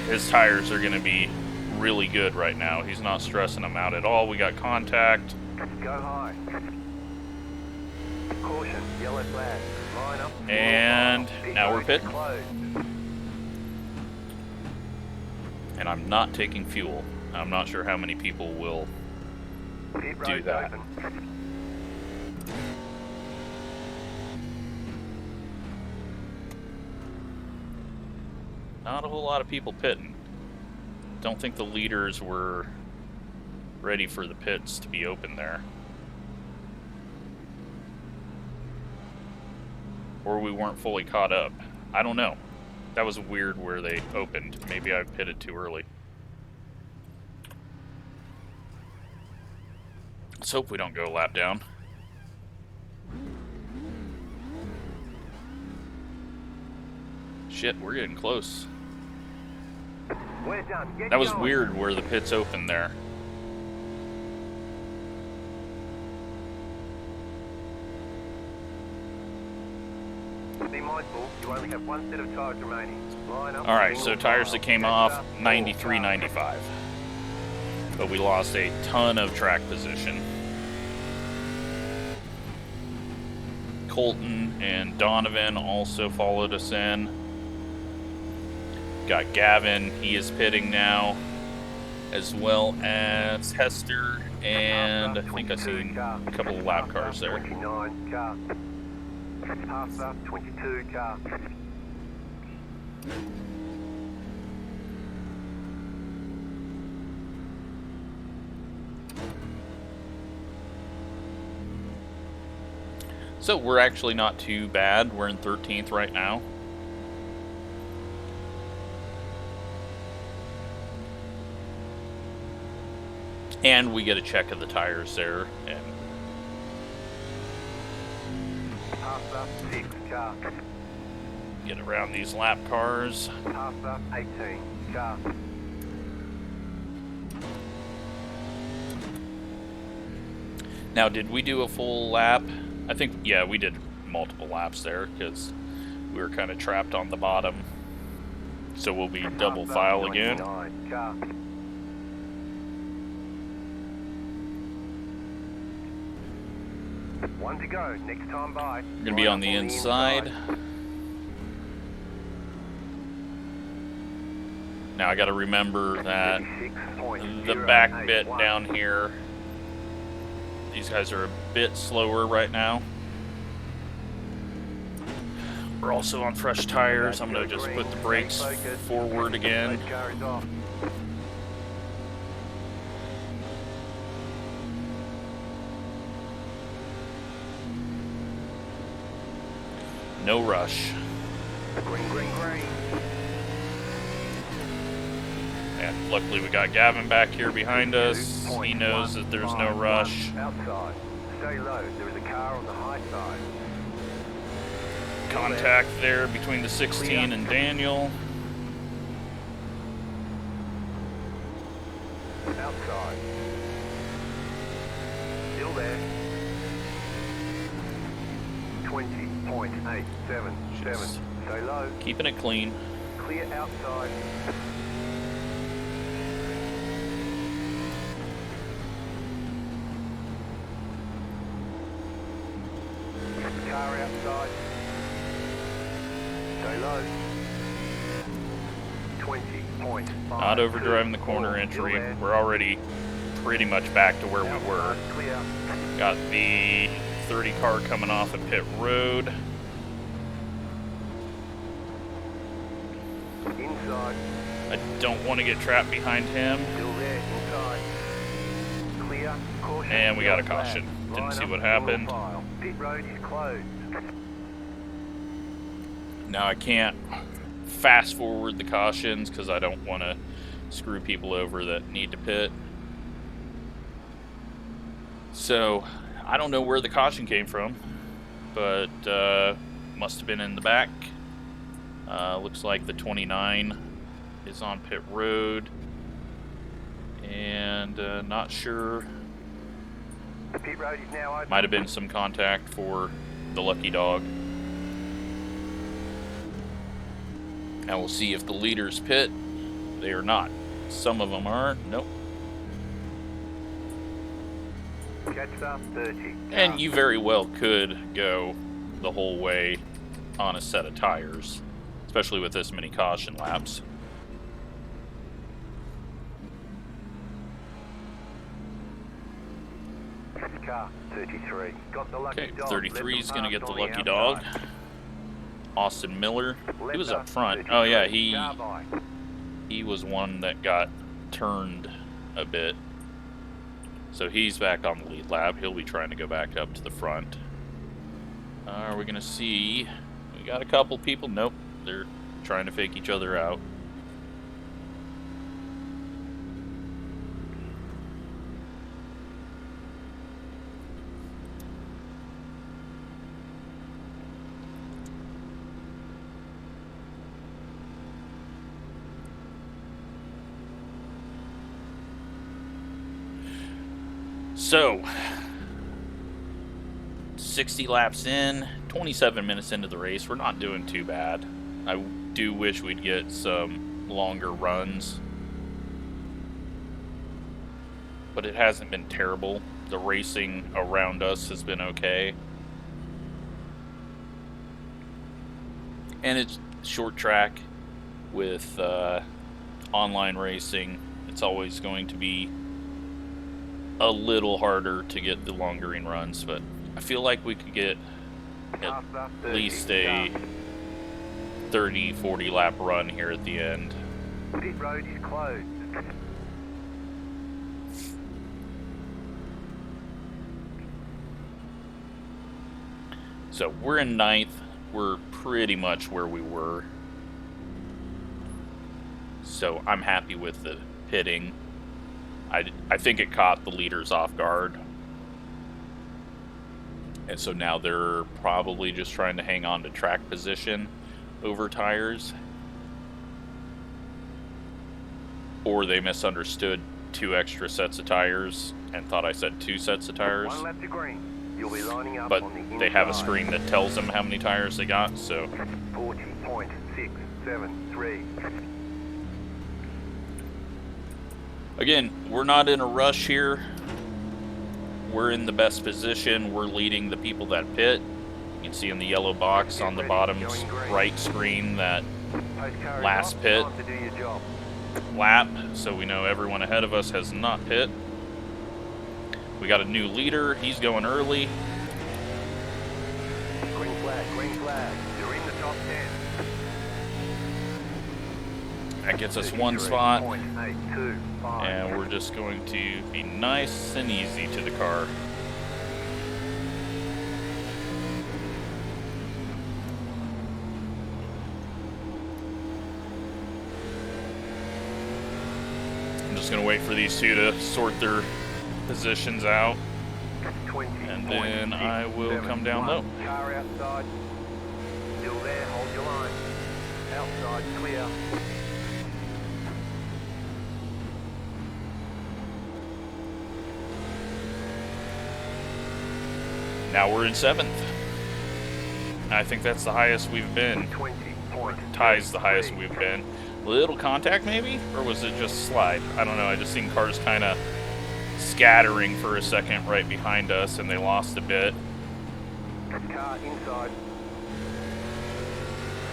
his tires are going to be really good right now. He's not stressing them out at all. We got contact. Go high. Caution, yellow flag. Line up. And now we're pitting. And I'm not taking fuel. I'm not sure how many people will do that. Not a whole lot of people pitting. Don't think the leaders were ready for the pits to be open there. Or we weren't fully caught up. I don't know. That was weird where they opened. Maybe I pitted too early. Let's hope we don't go a lap down. Shit, we're getting close. We're done. Get That was going. weird where the pits opened there. Be mindful, you only have 1 set of tires remaining. Line up. Alright, so tires that came off, 93.95. But we lost a ton of track position. Colton and Donovan also followed us in. Got Gavin, he is pitting now, as well as Hester, and I think I seen a couple of lap cars there. 29 car. Past that, 22 car. So we're actually not too bad. We're in 13th right now. And we get a check of the tires there. And Past that, 6 car. get around these lap cars. Past that, 18 car. Now, did we do a full lap? I think, yeah, we did multiple laps there because we were kind of trapped on the bottom. So we'll be double file again. Car. One to go, next time by. We're going to be on the inside. Now I got to remember that the back bit down here, these guys are a bit slower right now. We're also on fresh tires. I'm going to just put the brakes forward again. No rush. Green, green, green. And luckily we got Gavin back here behind us. He knows that there's no rush. Outside. Stay low. There is a car on the high side. Contact there between the 16 and Daniel. Outside. Still there. 20.877. Stay low. Keeping it clean. Clear outside. Car outside. Stay low. 20.5. Not overdriving the corner entry. We're already pretty much back to where we were. Clear. Got the 30 car coming off at pit road. Inside. I don't want to get trapped behind him. Still there. Inside. Clear. Caution. And we got a caution. Didn't see what happened. Pit road is closed. Now I can't fast forward the cautions because I don't want to screw people over that need to pit. So I don't know where the caution came from, but must have been in the back. Looks like the 29 is on pit road, and not sure. The pit road is now open. Might have been some contact for the lucky dog. Now we'll see if the leaders pit. They are not. Some of them are. Nope. Catch up 30. And you very well could go the whole way on a set of tires, especially with this many caution laps. Car 33. Got the lucky Okay, dog. 33 is going to get the Left and lucky fast on the dog. Austin Miller, he was up front. 33. Oh yeah, Car by. he was one that got turned a bit. So he's back on the lead lap. He'll be trying to go back up to the front. Are we going to see? We got a couple people. Nope, they're trying to fake each other out. So, 60 laps in, 27 minutes into the race. We're not doing too bad. I do wish we'd get some longer runs, but it hasn't been terrible. The racing around us has been okay. And it's short track with online racing. It's always going to be a little harder to get the long green runs, but I feel like we could get at least a 30-40 lap run here at the end. Pit road is closed. So we're in 9th. We're pretty much where we were. So I'm happy with the pitting. I think it caught the leaders off guard. And so now they're probably just trying to hang on to track position over tires. Or they misunderstood 2 extra sets of tires and thought I said 2 sets of tires. 1 lap to green. You'll be lining up But on the inside. they have a screen that tells them how many tires they got, so 40.673. again, we're not in a rush here. We're in the best position. We're leading the people that pit. You can see in the yellow box on the bottom right screen that last pit Time to do your job. lap, so we know everyone ahead of us has not pit. We got a new leader. He's going early. Green flag, green flag. You're in the top 10. That gets us 1 spot. 33.825. And we're just going to be nice and easy to the car. I'm just going to wait for these 2 to sort their positions out. 20. And then I will come down low. Car outside. Still there, hold your line. Outside, clear. Now we're in 7th. I think that's the highest we've been. 20. Ties the highest we've been. Little contact maybe? Or was it just slide? I don't know. I just seen cars kind of scattering for a second right behind us and they lost a bit. Car inside.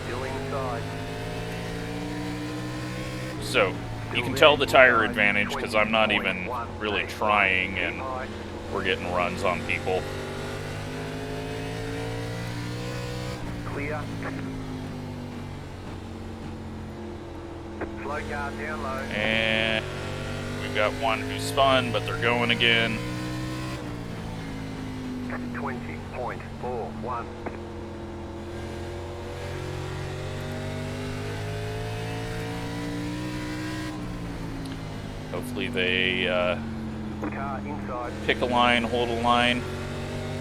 Still inside. So you can tell the tire advantage because I'm not even really trying and we're getting runs on people. Clear. Slow car down low. And we've got one who spun, but they're going again. 20.41. Hopefully they Car inside. pick a line, hold a line.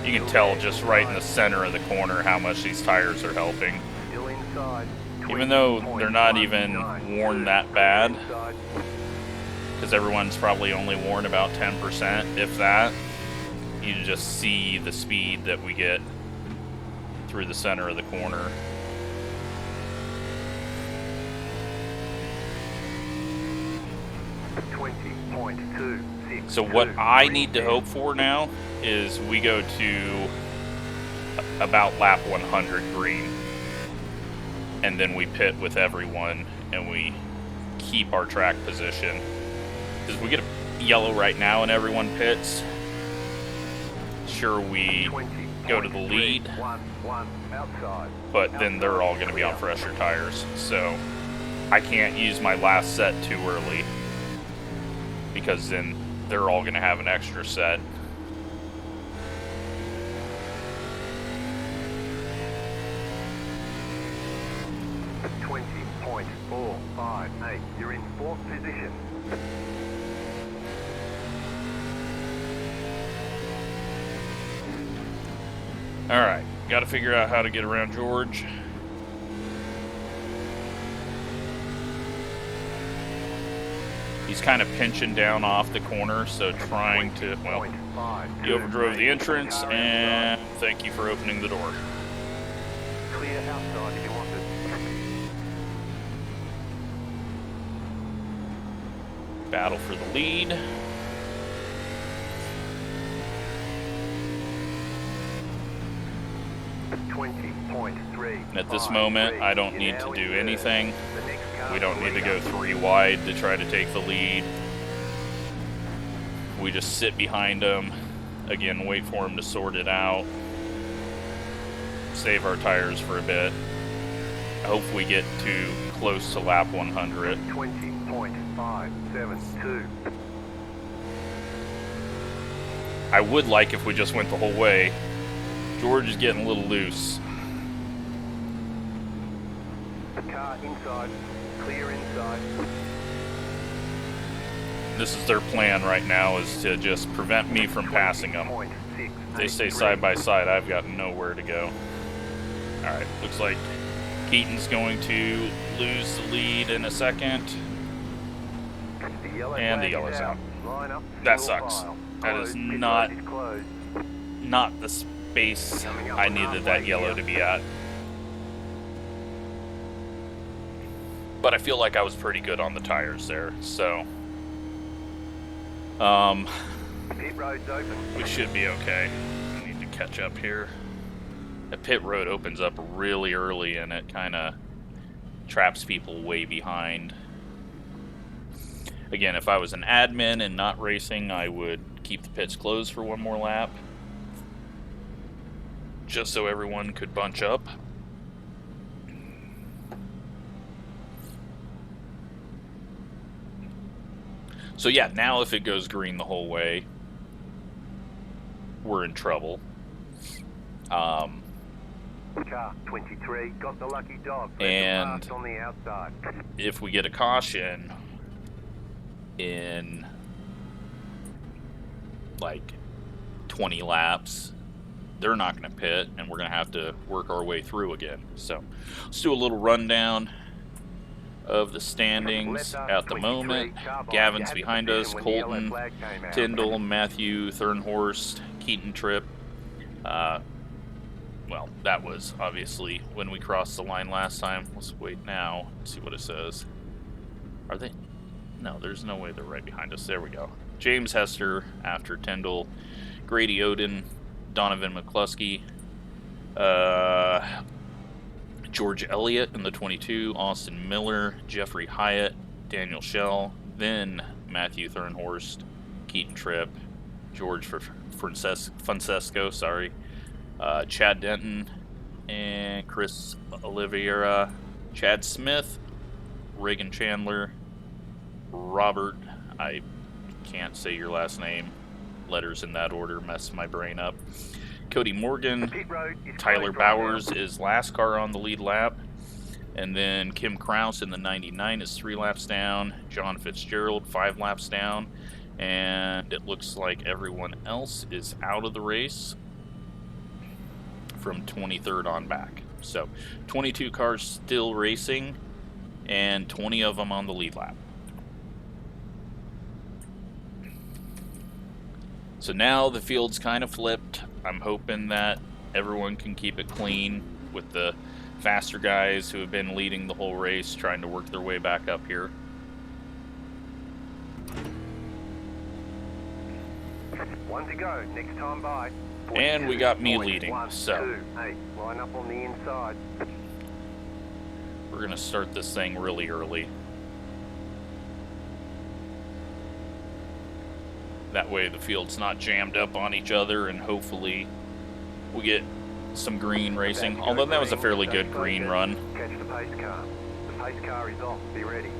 You can tell just right in the center of the corner how much these tires are helping. Still inside. Even though they're not even worn that bad, because everyone's probably only worn about 10%, if that. You just see the speed that we get through the center of the corner. So what I need to hope for now is we go to about lap 100 green, and then we pit with everyone and we keep our track position. Because we get a yellow right now and everyone pits, sure, we go to the lead, but then they're all going to be on fresher tires. So I can't use my last set too early, because then they're all going to have an extra set. .458. You're in 4th position. All right, got to figure out how to get around George. He's kind of pinching down off the corner, so trying to, well, he overdrove the entrance, and thank you for opening the door. Clear outside if you want it. Battle for the lead. 20.3. And at this moment, I don't need to do anything. We don't need to go 3 wide to try to take the lead. We just sit behind them. Again, wait for them to sort it out. Save our tires for a bit. I hope we get to close to lap 100. 20.572. I would like if we just went the whole way. George is getting a little loose. Car inside, clear inside. This is their plan right now, is to just prevent me from passing them. They stay side by side, I've got nowhere to go. Alright, looks like Keaton's going to lose the lead in a second. And the yellow's out. That sucks. That is not the space I needed that yellow to be at. But I feel like I was pretty good on the tires there, so we should be okay. We need to catch up here. The pit road opens up really early and it kind of traps people way behind. Again, if I was an admin and not racing, I would keep the pits closed for one more lap, just so everyone could bunch up. So yeah, now if it goes green the whole way, we're in trouble. Car 23 got the lucky dog. And on the outside. If we get a caution in like 20 laps, they're not going to pit, and we're going to have to work our way through again. So let's do a little rundown of the standings at the moment. Gavin's behind us, Colton, Tyndall, Matthew, Thurnhorst, Keaton Tripp. Well, that was obviously when we crossed the line last time. Let's wait now, see what it says. Are they? No, there's no way they're right behind us. There we go. James Hester after Tyndall, Grady Oden, Donovan McCluskey, George Elliott in the 22, Austin Miller, Jeffrey Hyatt, Daniel Schell, then Matthew Thurnhorst, Keaton Tripp, George Francesco, sorry, Chad Denton, and Chris Oliveira, Chad Smith, Reagan Chandler, Robert, I can't say your last name, letters in that order mess my brain up, Cody Morgan, Tyler Bowers is last car on the lead lap, and then Kim Kraus in the 99 is 3 laps down, John Fitzgerald 5 laps down, and it looks like everyone else is out of the race from 23rd on back. So 22 cars still racing and 20 of them on the lead lap. So now the field's kind of flipped. I'm hoping that everyone can keep it clean with the faster guys who have been leading the whole race trying to work their way back up here. One to go, next time by. And we got me leading, so line up on the inside. We're gonna start this thing really early. That way the field's not jammed up on each other, and hopefully we get some green racing. Although that was a fairly good green run. Catch the pace car. The pace car is off. Be ready.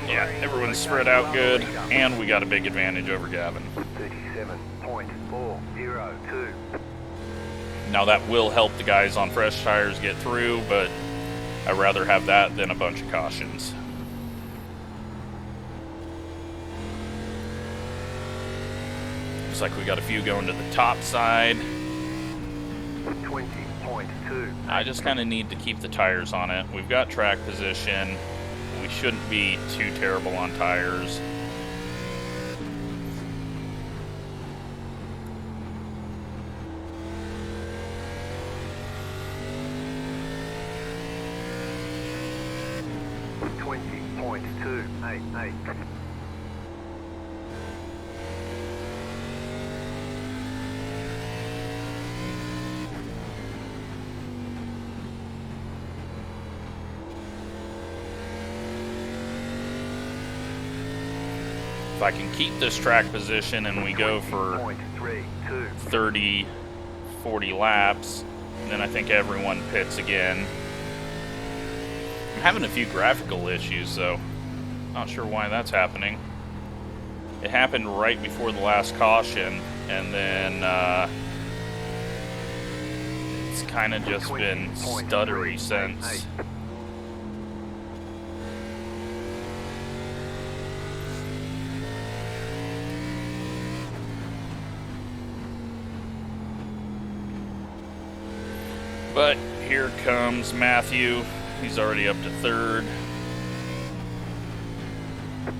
Yeah, everyone's spread out good, and we got a big advantage over Gavin. 37.402. Now that will help the guys on fresh tires get through, but I'd rather have that than a bunch of cautions. Looks like we got a few going to the top side. 20.2. I just kind of need to keep the tires on it. We've got track position. We shouldn't be too terrible on tires. 288. If I can keep this track position and we go for 30, 40 laps, then I think everyone pits again. I'm having a few graphical issues, though. Not sure why that's happening. It happened right before the last caution, and then it's kind of just been stuttery since. But here comes Matthew. He's already up to third.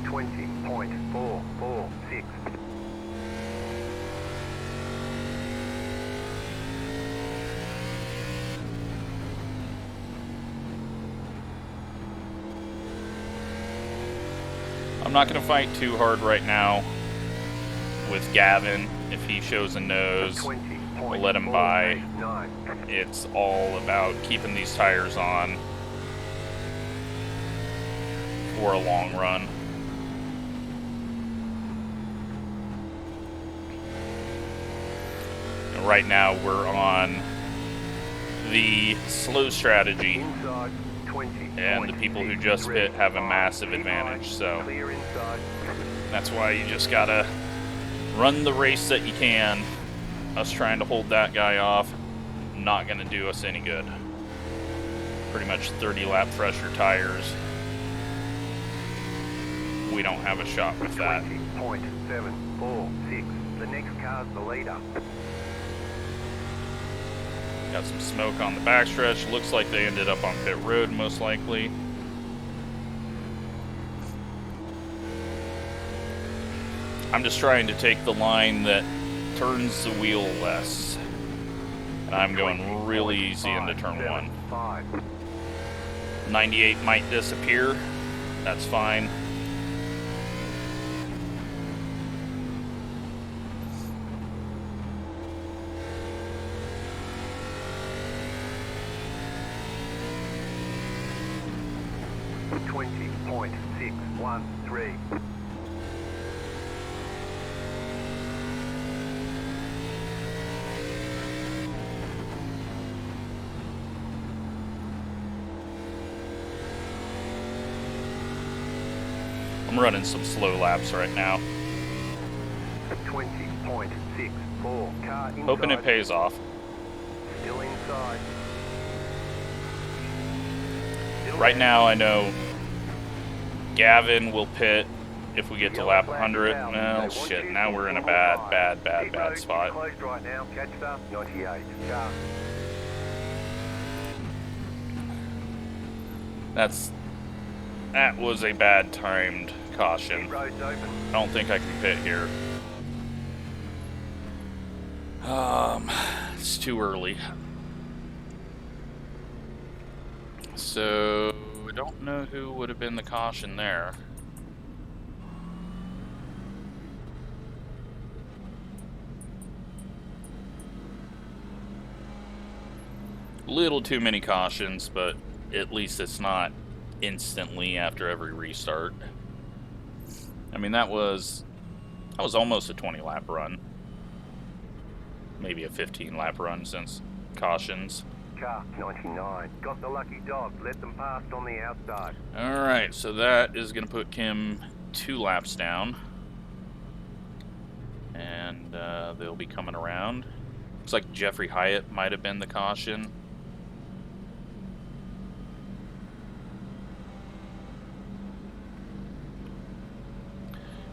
20.446. I'm not going to fight too hard right now with Gavin. If he shows a nose, we'll let him by. It's all about keeping these tires on for a long run. And right now we're on the slow strategy, and the people who just pit have a massive advantage, so that's why you just gotta run the race that you can. Us trying to hold that guy off, not gonna do us any good. Pretty much 30 lap fresher tires. We don't have a shot with that. 20.746. The next car's the leader. Got some smoke on the backstretch. Looks like they ended up on pit road, most likely. I'm just trying to take the line that turns the wheel less. And I'm going really easy into turn 1. 98 might disappear. That's fine. .613. I'm running some slow laps right now. 20.64. Car inside. Hoping it pays off. Still inside. Right now, I know Gavin will pit if we get to lap 100. Well, shit, now we're in a bad spot. Closed right now. Catch up. 98. Car. That was a bad timed caution. Road's open. I don't think I can pit here. It's too early. So, I don't know who would have been the caution there. Little too many cautions, but at least it's not instantly after every restart. I mean, that was almost a 20 lap run. Maybe a 15 lap run since cautions. Car 99. Got the lucky dog. Let them past on the outside. Alright, so that is going to put Kim 2 laps down. And they'll be coming around. Looks like Jeffrey Hyatt might have been the caution.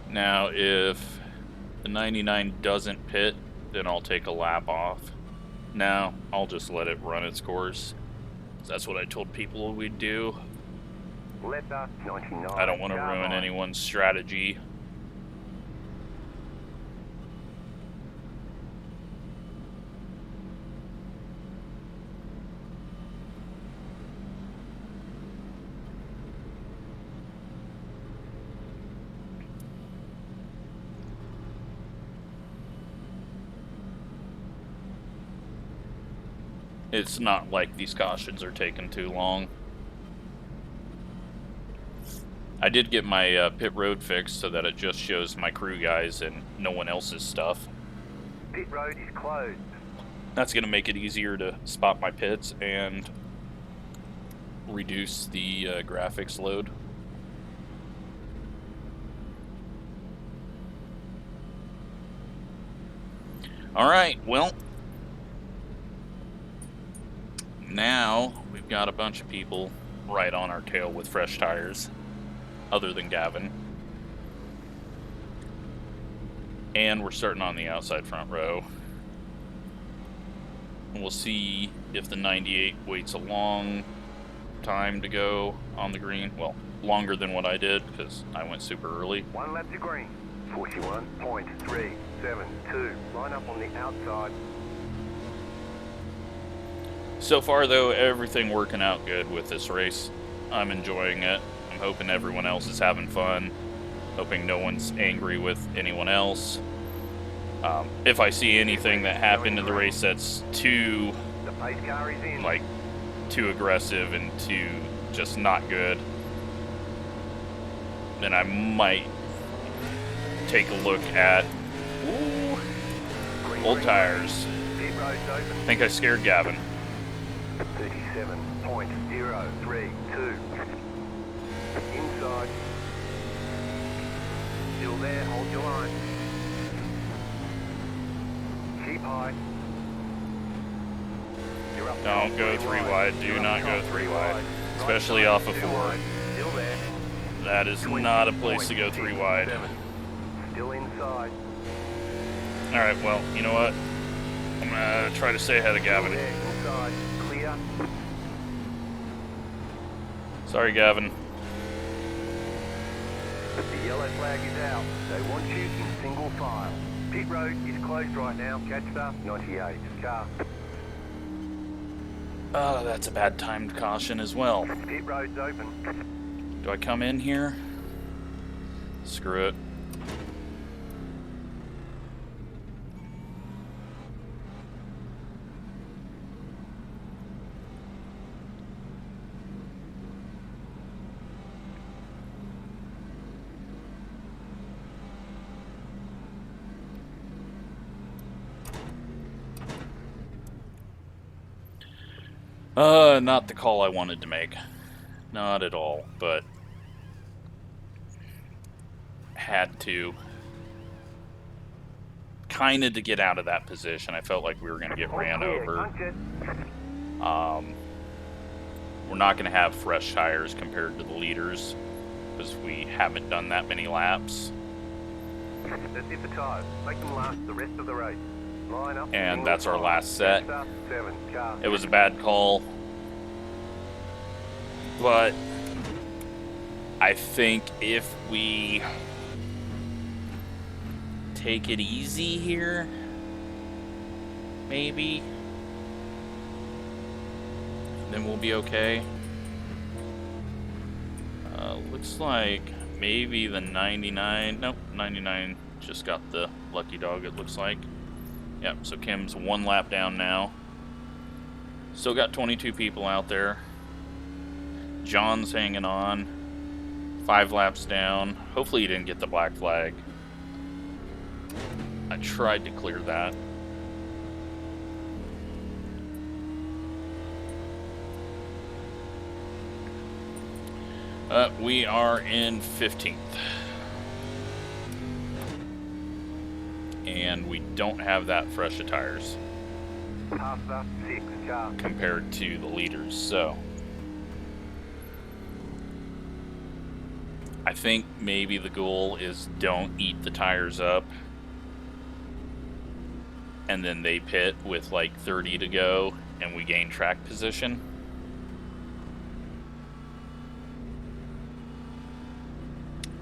Now, if the 99 doesn't pit, then I'll take a lap off. Now, I'll just let it run its course. That's what I told people we'd do. Let us 99. I don't want to ruin anyone's strategy. It's not like these cautions are taking too long. I did get my pit road fixed so that it just shows my crew guys and no one else's stuff. Pit road is closed. That's going to make it easier to spot my pits and reduce the graphics load. Alright, well, now we've got a bunch of people right on our tail with fresh tires, other than Gavin. And we're starting on the outside front row. And we'll see if the 98 waits a long time to go on the green. Well, longer than what I did, because I went super early. 1 lap to green. 41.372. Line up on the outside. So far, though, everything working out good with this race. I'm enjoying it. I'm hoping everyone else is having fun. Hoping no one's angry with anyone else. If I see anything that happened in the race that's too, The pace car is in. like, too aggressive and too just not good, then I might take a look at old tires. Pit road's open. I think I scared Gavin. 37.032. Inside. Still there, hold your line. Keep high. You're up now, Don't go 3 wide. Do You're not up go top, 3 3 wide. Especially Right off side, of 2 4. wide. Still there. That is not a place to go 3 wide. 20.67. Still inside. Alright, well, you know what? I'm gonna try to stay ahead of Gavin. There, inside. Clear. Sorry, Gavin. The yellow flag is out. They want you in single file. Pit road is closed right now. Catch the 98 car. Oh, that's a bad timed caution as well. Pit road's open. Do I come in here? Screw it. Not the call I wanted to make. Not at all, but had to. Kinda to get out of that position. I felt like we were gonna get ran over. We're not gonna have fresh tires compared to the leaders, because we haven't done that many laps. That's it for tires. Make them last the rest of the race. Line up. And that's our last set. 7 car. It was a bad call, but I think if we take it easy here, maybe, then we'll be okay. Looks like maybe the 99, nope, 99 just got the lucky dog, it looks like. Yep, so Kim's 1 lap down now. Still got 22 people out there. John's hanging on. 5 laps down. Hopefully he didn't get the black flag. I tried to clear that. We are in 15th. And we don't have that fresh of tires Past the 6 car. compared to the leaders, so I think maybe the goal is don't eat the tires up and then they pit with like 30 to go and we gain track position.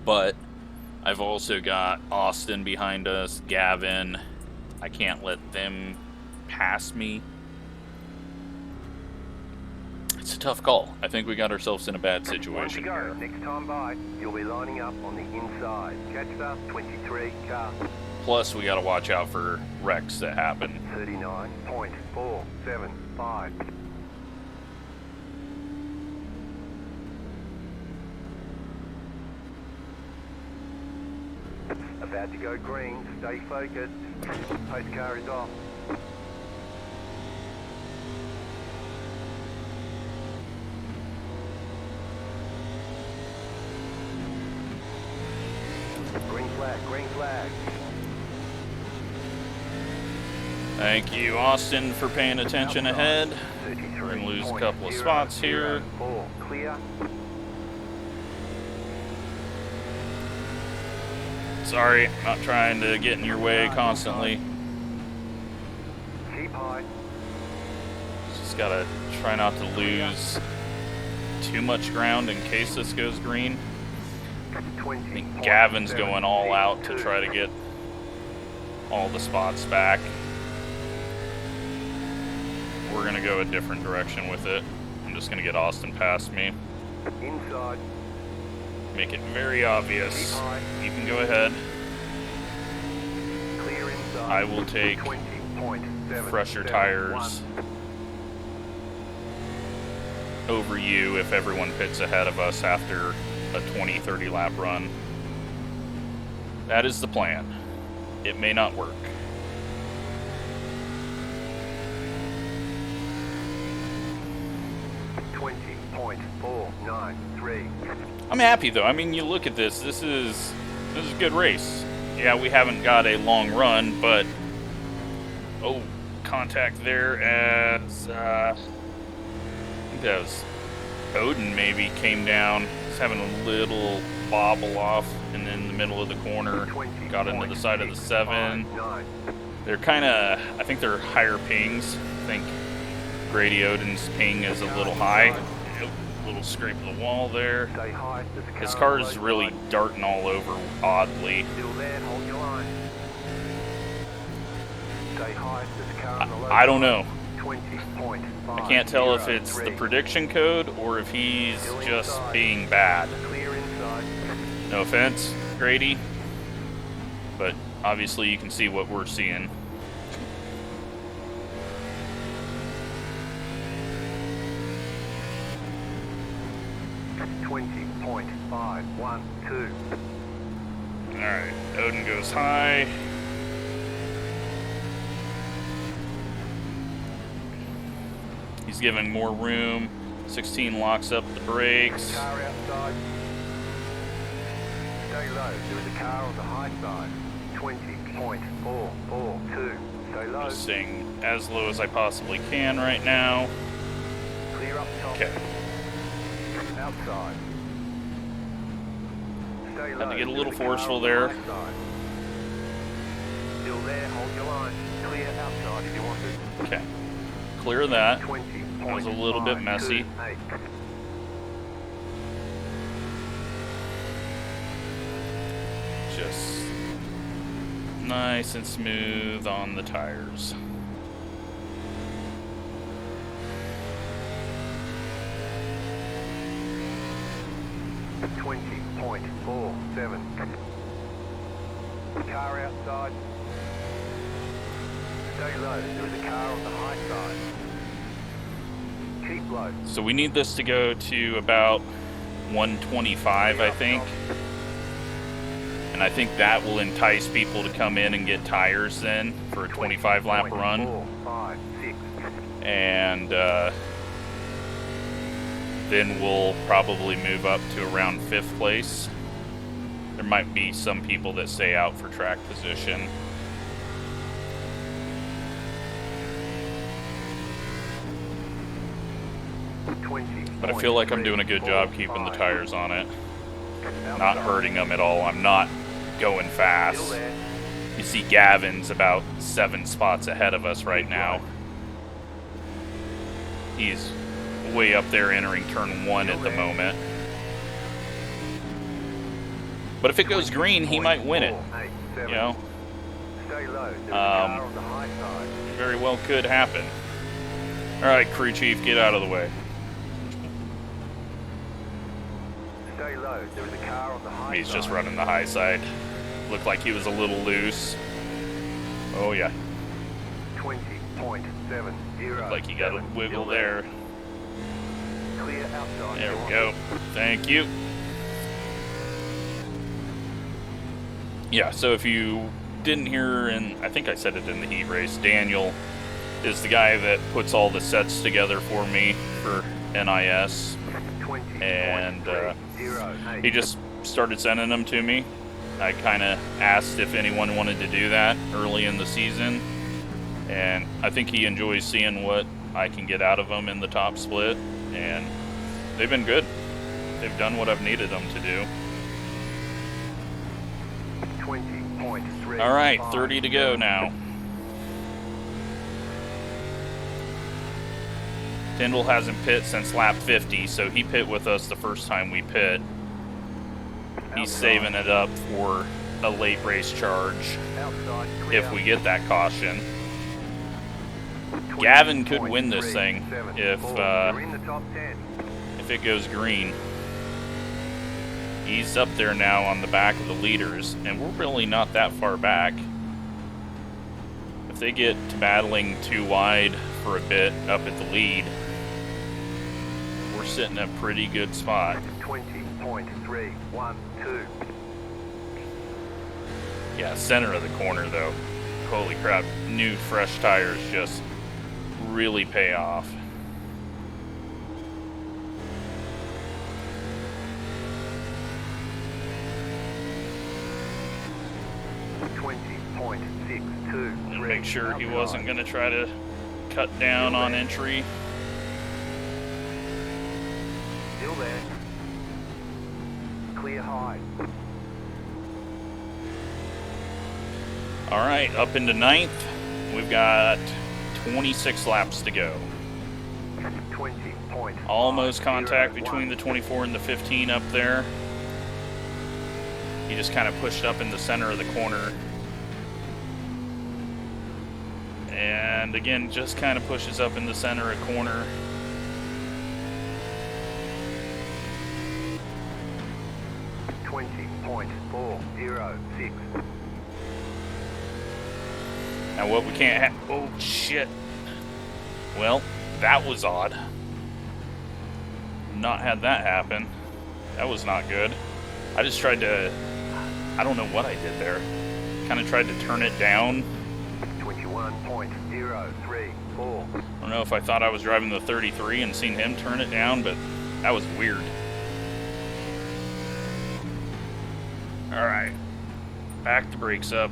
But I've also got Austin behind us, Gavin. I can't let them pass me. It's a tough call. I think we got ourselves in a bad situation Go. here. Next time by, you'll be lining up on the inside. Catch the 23 car. Plus, we got to watch out for wrecks that happen. 39.475. About to go green, stay focused. Post car is off. Green flag, green flag. Thank you, Austin, for paying attention ahead. We're going to lose a couple of spots here. Clear. Sorry, not trying to get in your way constantly. Keep high. Just gotta try not to lose too much ground in case this goes green. I think Gavin's going all out to try to get all the spots back. We're gonna go a different direction with it. I'm just gonna get Austin past me. Inside. Make it very obvious. You can go ahead. Clear inside. I will take fresher tires over you if everyone pits ahead of us after a 20-30 lap run. That is the plan. It may not work. I'm happy though. I mean, you look at this. This is a good race. Yeah, we haven't got a long run, but oh, contact there as I think that was Odin. Maybe came down. He's having a little bobble off, and in the middle of the corner, got into the side of the 7. They're kind of, I think they're higher pings. I think Grady Odin's ping is a little high. Little scrape of the wall there. His car is really darting all over oddly. I don't know. I can't tell if it's the prediction code or if he's just being bad. No offense, Grady, but obviously you can see what we're seeing. Alright, Odin goes high. He's giving more room. 16 locks up the brakes. Car outside. Stay low. There is a car on the high side. 20.442. Stay low. Just staying as low as I possibly can right now. Clear up top. Okay. Outside. Stay low. Had to get a little forceful there. Still there. Hold your line. Clear outside if you want it. Okay. Clear that. That was a little bit messy. Just nice and smooth on the tires. .47. Car outside. Stay low. There is a car on the high side. Keep low. So we need this to go to about 125, I think. And I think that will entice people to come in and get tires then for a 25 lap run. 4, 5, 6. And then we'll probably move up to around 5th place. There might be some people that stay out for track position. But I feel like I'm doing a good job keeping the tires on it. Not hurting them at all. I'm not going fast. You see Gavin's about 7 spots ahead of us right now. He's way up there entering turn 1 at the moment. But if it goes green, he might win it. You know? Very well could happen. Alright, crew chief, get out of the way. Stay low. There is a car on the high He's side. just running the high side. Looked like he was a little loose. Oh yeah. 20.70. Looked like you got a wiggle there. Clear outside. There we go. Thank you. Yeah, so if you didn't hear, and I think I said it in the heat race, Daniel is the guy that puts all the sets together for me for NIS. And he just started sending them to me. I kind of asked if anyone wanted to do that early in the season. And I think he enjoys seeing what I can get out of them in the top split. And they've been good. They've done what I've needed them to do. 20.3. All right, 30 to go now. Tyndall hasn't pit since lap 50, so he pit with us the first time we pit. He's saving it up for a late race charge if we get that caution. Gavin could win this thing if it goes green. He's up there now on the back of the leaders, and we're really not that far back. If they get to battling too wide for a bit up at the lead, we're sitting in a pretty good spot. 20.312. Yeah, center of the corner though. Holy crap, new fresh tires just really pay off. Make sure he wasn't going to try to cut down on entry. Still there. Clear high. All right, up into 9th. We've got 26 laps to go. 20.5. Almost contact between the 24 and the 15 up there. He just kind of pushed up in the center of the corner. And again, just kind of pushes up in the center of the corner. Now what we can't have... Oh, shit. Well, that was odd. Not had that happen. That was not good. I just tried to... I don't know what I did there. Kind of tried to turn it down. 21.034. I don't know if I thought I was driving the 33 and seen him turn it down, but that was weird. Alright. Back the brakes up.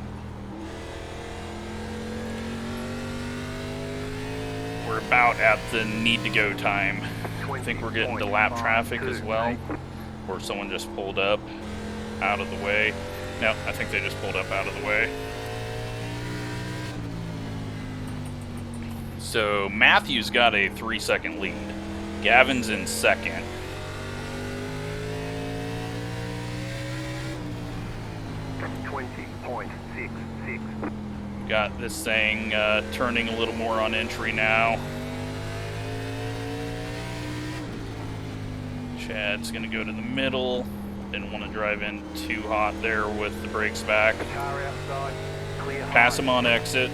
We're about at the need to go time. I think we're getting to lap traffic as well. Or someone just pulled up out of the way. No, I think they just pulled up out of the way. So Matthew's got a 3-second lead. Gavin's in second. Got this thing turning a little more on entry now. Chad's gonna go to the middle. Didn't want to drive in too hot there with the brakes back. Pass him on exit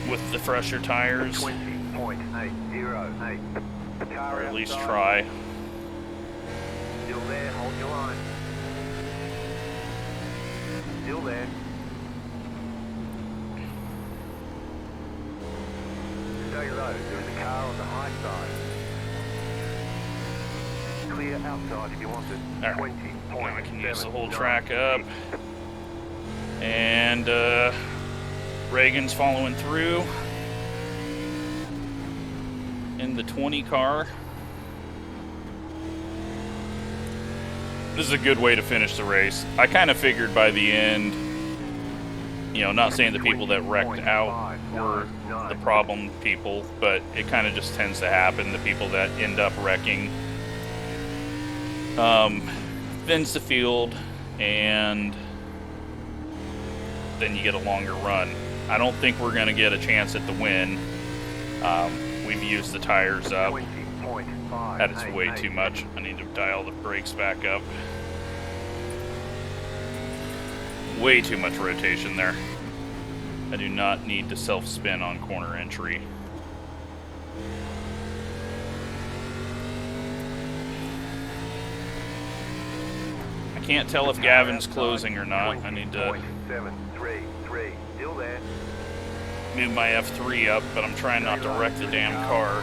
with the fresher tires. Or at least try. Still there, hold your line. Still there. Stay low, there's a car on the high side. Clear outside if you want it. Alright, now I can use the whole track up. And Reagan's following through in the 20 car. This is a good way to finish the race. I kind of figured by the end, you know, not saying the people that wrecked out were the problem people, but it kind of just tends to happen. The people that end up wrecking thins the field, and then you get a longer run. I don't think we're going to get a chance at the win. We've used the tires up. That is way too much. I need to dial the brakes back up. Way too much rotation there. I do not need to self-spin on corner entry. I can't tell if Gavin's closing or not. I need to 733, still there. move my F3 up, but I'm trying not to wreck the damn car.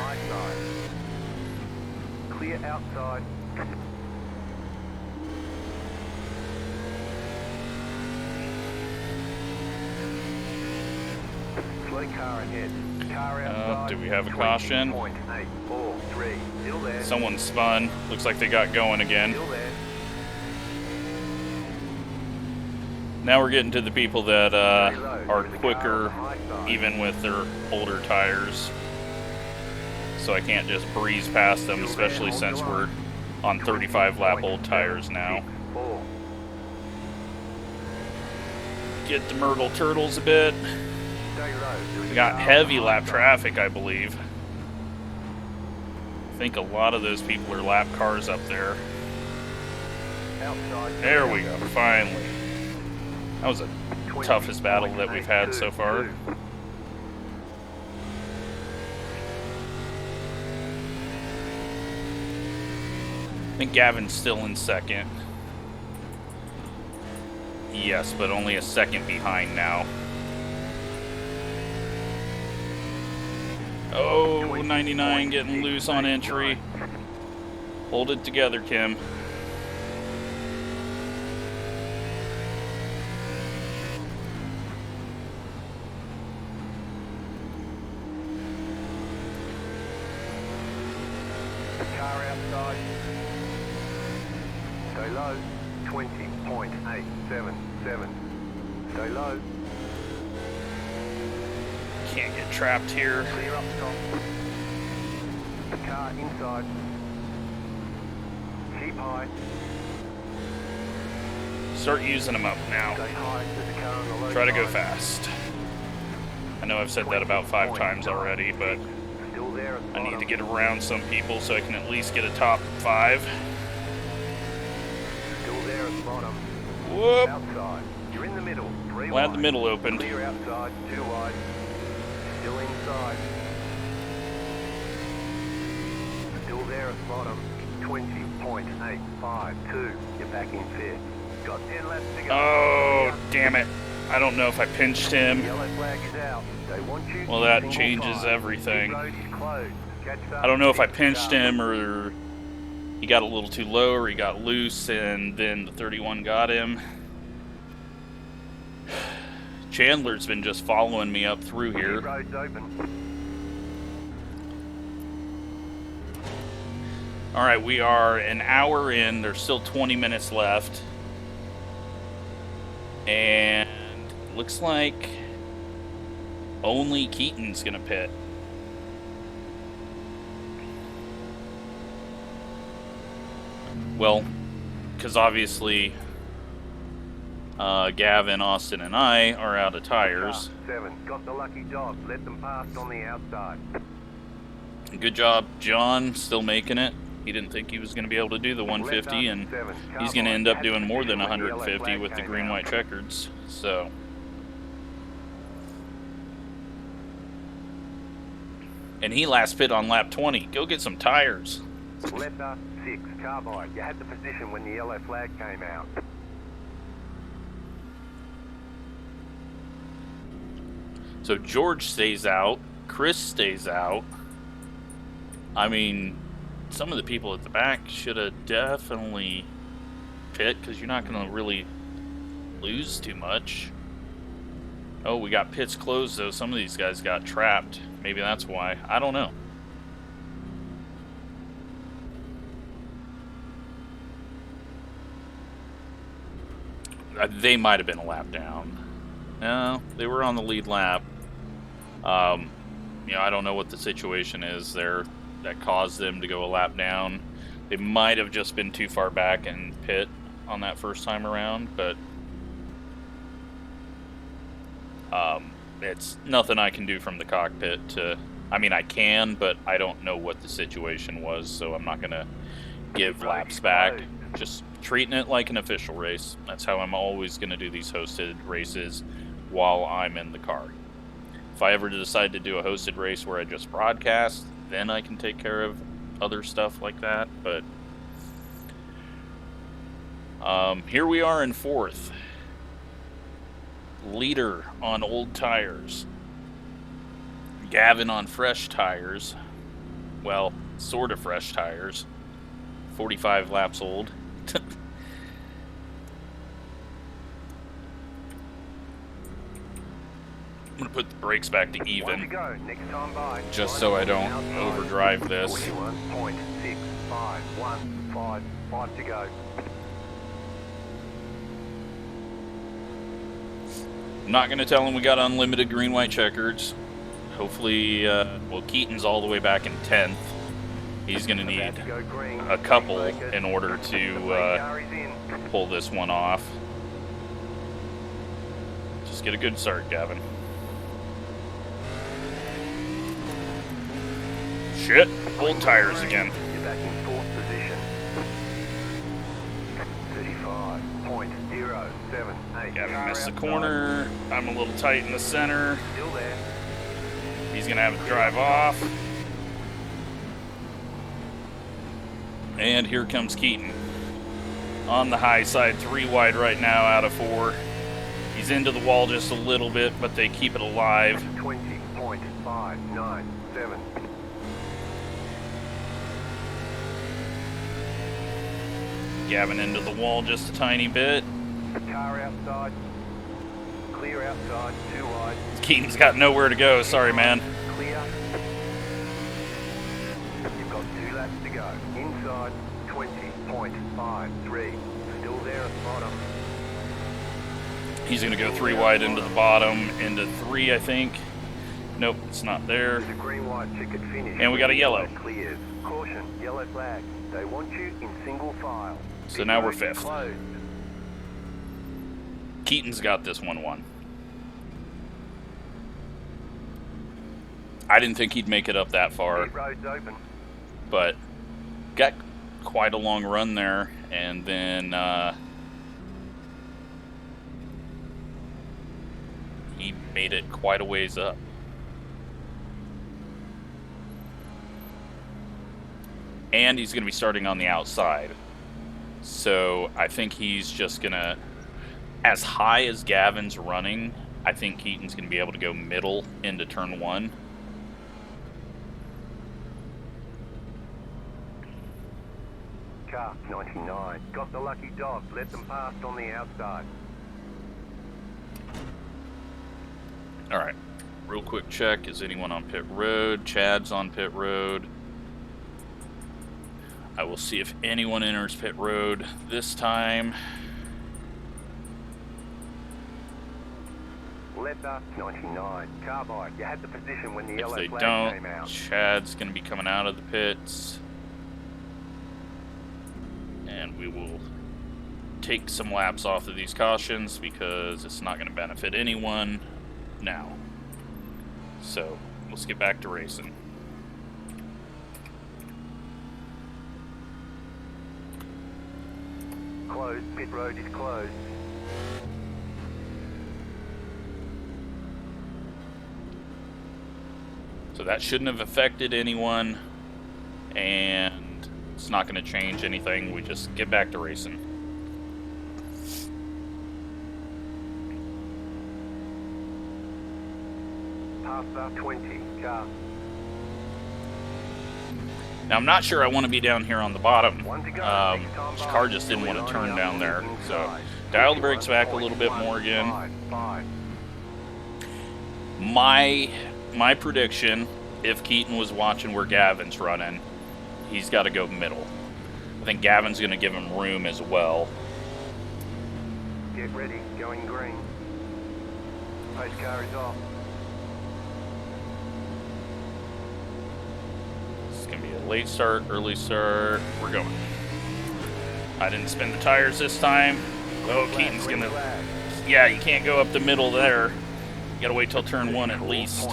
Clear outside. Slow car ahead. Car outside. Do we have a caution? 20.843, still there. Someone spun. Looks like they got going again. Still there. Now we're getting to the people that are quicker, even with their older tires. So I can't just breeze past them, especially since we're on 35 lap old tires now. Get the Myrtle turtles a bit. We got heavy lap traffic, I believe. I think a lot of those people are lap cars up there. There we go, finally. That was the toughest battle that we've had so far. I think Gavin's still in second. Yes, but only a second behind now. Oh, 99 getting loose on entry. Hold it together, Kim. Car outside. Stay low. 20.877. Stay low. Can't get trapped here. Clear up top. The car inside. Keep high. Start using them up now. Stay high. There's a car on the low Try to go side. fast. I know I've said that about 5 times already, but Still there at I need to bottom. get around some people so I can at least get a top 5. Still there at the bottom. Whoop! Outside. You're in the middle. 3 Glad wide. the middle opened. Clear outside. 2 wide. Still inside. Still there at the bottom. 20.852. You're back in fifth. Got 10 laps to go. Oh, damn it. I don't know if I pinched him. Yellow flag is out. They want you Well, to that single changes file. everything. Pit road is closed. Catch up. I don't know if I Pit pinched start. him or he got a little too low or he got loose and then the 31 got him. Chandler's been just following me up through Pit here. road's open. Alright, we are an hour in. There's still 20 minutes left. And looks like only Keaton's gonna pit. Well, because obviously Gavin, Austin, and I are out of tires. 7. Got the lucky dog. Let them pass on the outside. Good job, John, still making it. He didn't think he was going to be able to do the 150, and he's going to end up doing more than 150 with the green-white checkers. So, and he last pit on lap 20. Go get some tires. Letter 6. Carbide. You had the position when the yellow flag came out. So George stays out. Chris stays out. I mean, some of the people at the back should have definitely pit, because you're not going to really lose too much. Oh, we got pits closed, though. Some of these guys got trapped. Maybe that's why. I don't know. They might have been a lap down. No, they were on the lead lap. You know, I don't know what the situation is there that caused them to go a lap down. They might have just been too far back in pit on that first time around, but it's nothing I can do from the cockpit to... I mean, I can, but I don't know what the situation was, so I'm not going to give laps back. Just treating it like an official race. That's how I'm always going to do these hosted races. while I'm in the car. If I ever decide to do a hosted race where I just broadcast, then I can take care of other stuff like that, but here we are in 4th. Leader on old tires. Gavin on fresh tires. Well, sort of fresh tires. 45 laps old. I'm going to put the brakes back to even, just so I don't overdrive this. 41.65155 to go. I'm not going to tell him we got unlimited green-white checkers. Hopefully, well, Keaton's all the way back in 10th. He's going to need a couple in order to pull this one off. Just get a good start, Gavin. Shit, old tires again. You're back in 4th position. 35.078. Gavin missed the corner. I'm a little tight in the center. Still there. He's going to have to drive off. And here comes Keaton. On the high side, 3 wide right now out of 4. He's into the wall just a little bit, but they keep it alive. 20.597. Gavin into the wall just a tiny bit. Car outside. Clear outside. 2 wide. Keaton's got nowhere to go. Sorry, man. Clear. You've got 2 laps to go. Inside. 20.53. Still there at the bottom. He's going to go 3 wide into the bottom, into 3, I think. Nope, it's not there. There's a green-white ticket finish. And we got a yellow. Cleared. Caution, yellow flag. They want you in single file. So now we're 5th. Closed. Keaton's got this one won. I didn't think he'd make it up that far, Pit road's open. but got quite a long run there, and then he made it quite a ways up. And he's going to be starting on the outside. So I think he's just going to, as high as Gavin's running, I think Keaton's going to be able to go middle into turn 1. Car 99. Got the lucky dog. Let them pass on the outside. Alright, real quick check. Is anyone on pit road? Chad's on pit road. I will see if anyone enters pit road this time. Letter 99. Carbide. You had the position when the yellow If they flag came don't, out. Chad's going to be coming out of the pits. And we will take some laps off of these cautions because it's not going to benefit anyone now. So, let's get back to racing. Closed. Pit road is closed. So that shouldn't have affected anyone, and it's not going to change anything. We just get back to racing. Pass up 20. Car. Now, I'm not sure I want to be down here on the bottom. One to go. This car just didn't want to turn down there. So, dial the brakes back a little bit more again. My prediction, if Keaton was watching where Gavin's running, he's got to go middle. I think Gavin's going to give him room as well. Get ready. Going green. Pace car is off. It's going to be a late start, early start. We're going. I didn't spin the tires this time. Oh, Keaton's going to... Yeah, you can't go up the middle there. You got to wait till turn 1 at least.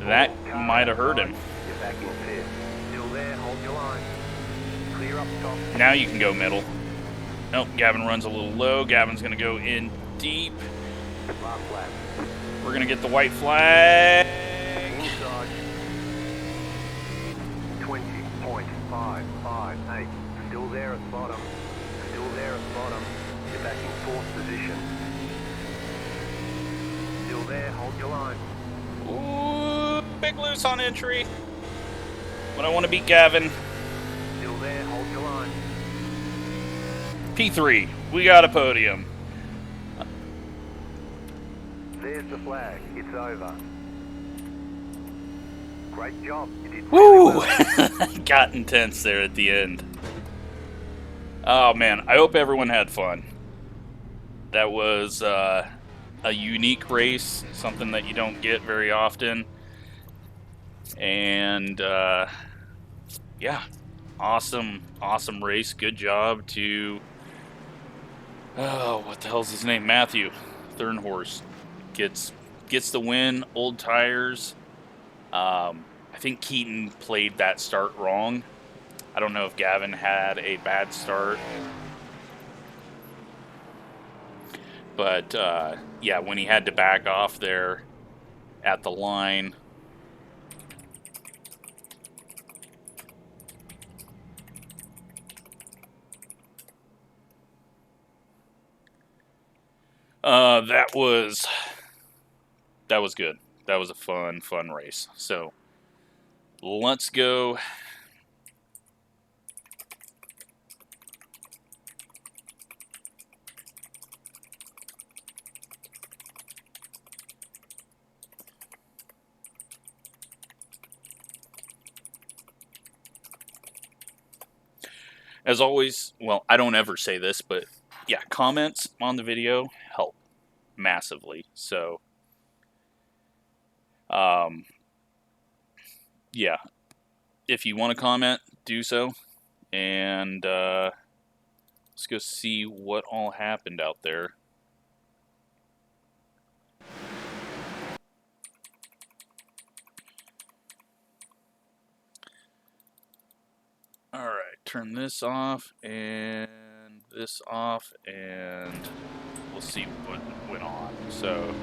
That might have hurt him. You're back in fifth. Still there. Hold your line. Clear up top. Now you can go middle. Nope, Gavin runs a little low. Gavin's going to go in deep. Last lap. We're gonna get the white flag. Inside. 20.558. Still there at the bottom. Still there at the bottom. You're back in fourth position. Still there, hold your line. Ooh, big loose on entry. But I want to beat Gavin. Still there, hold your line. P3, we got a podium. There's the flag. It's over. Great job. You did Woo! really well. Got intense there at the end. Oh man, I hope everyone had fun. That was a unique race, something that you don't get very often. And yeah, awesome race. Good job to, oh, what the hell's his name? Matthew Thurnhorst gets the win. Old tires. I think Keaton played that start wrong. I don't know if Gavin had a bad start. But, yeah, when he had to back off there at the line. That was good. That was a fun race. So, let's go. As always, well, I don't ever say this, but yeah, comments on the video help massively. So, yeah, if you want to comment, do so. And let's go see what all happened out there. Alright, turn this off and this off, and we'll see what went on. So,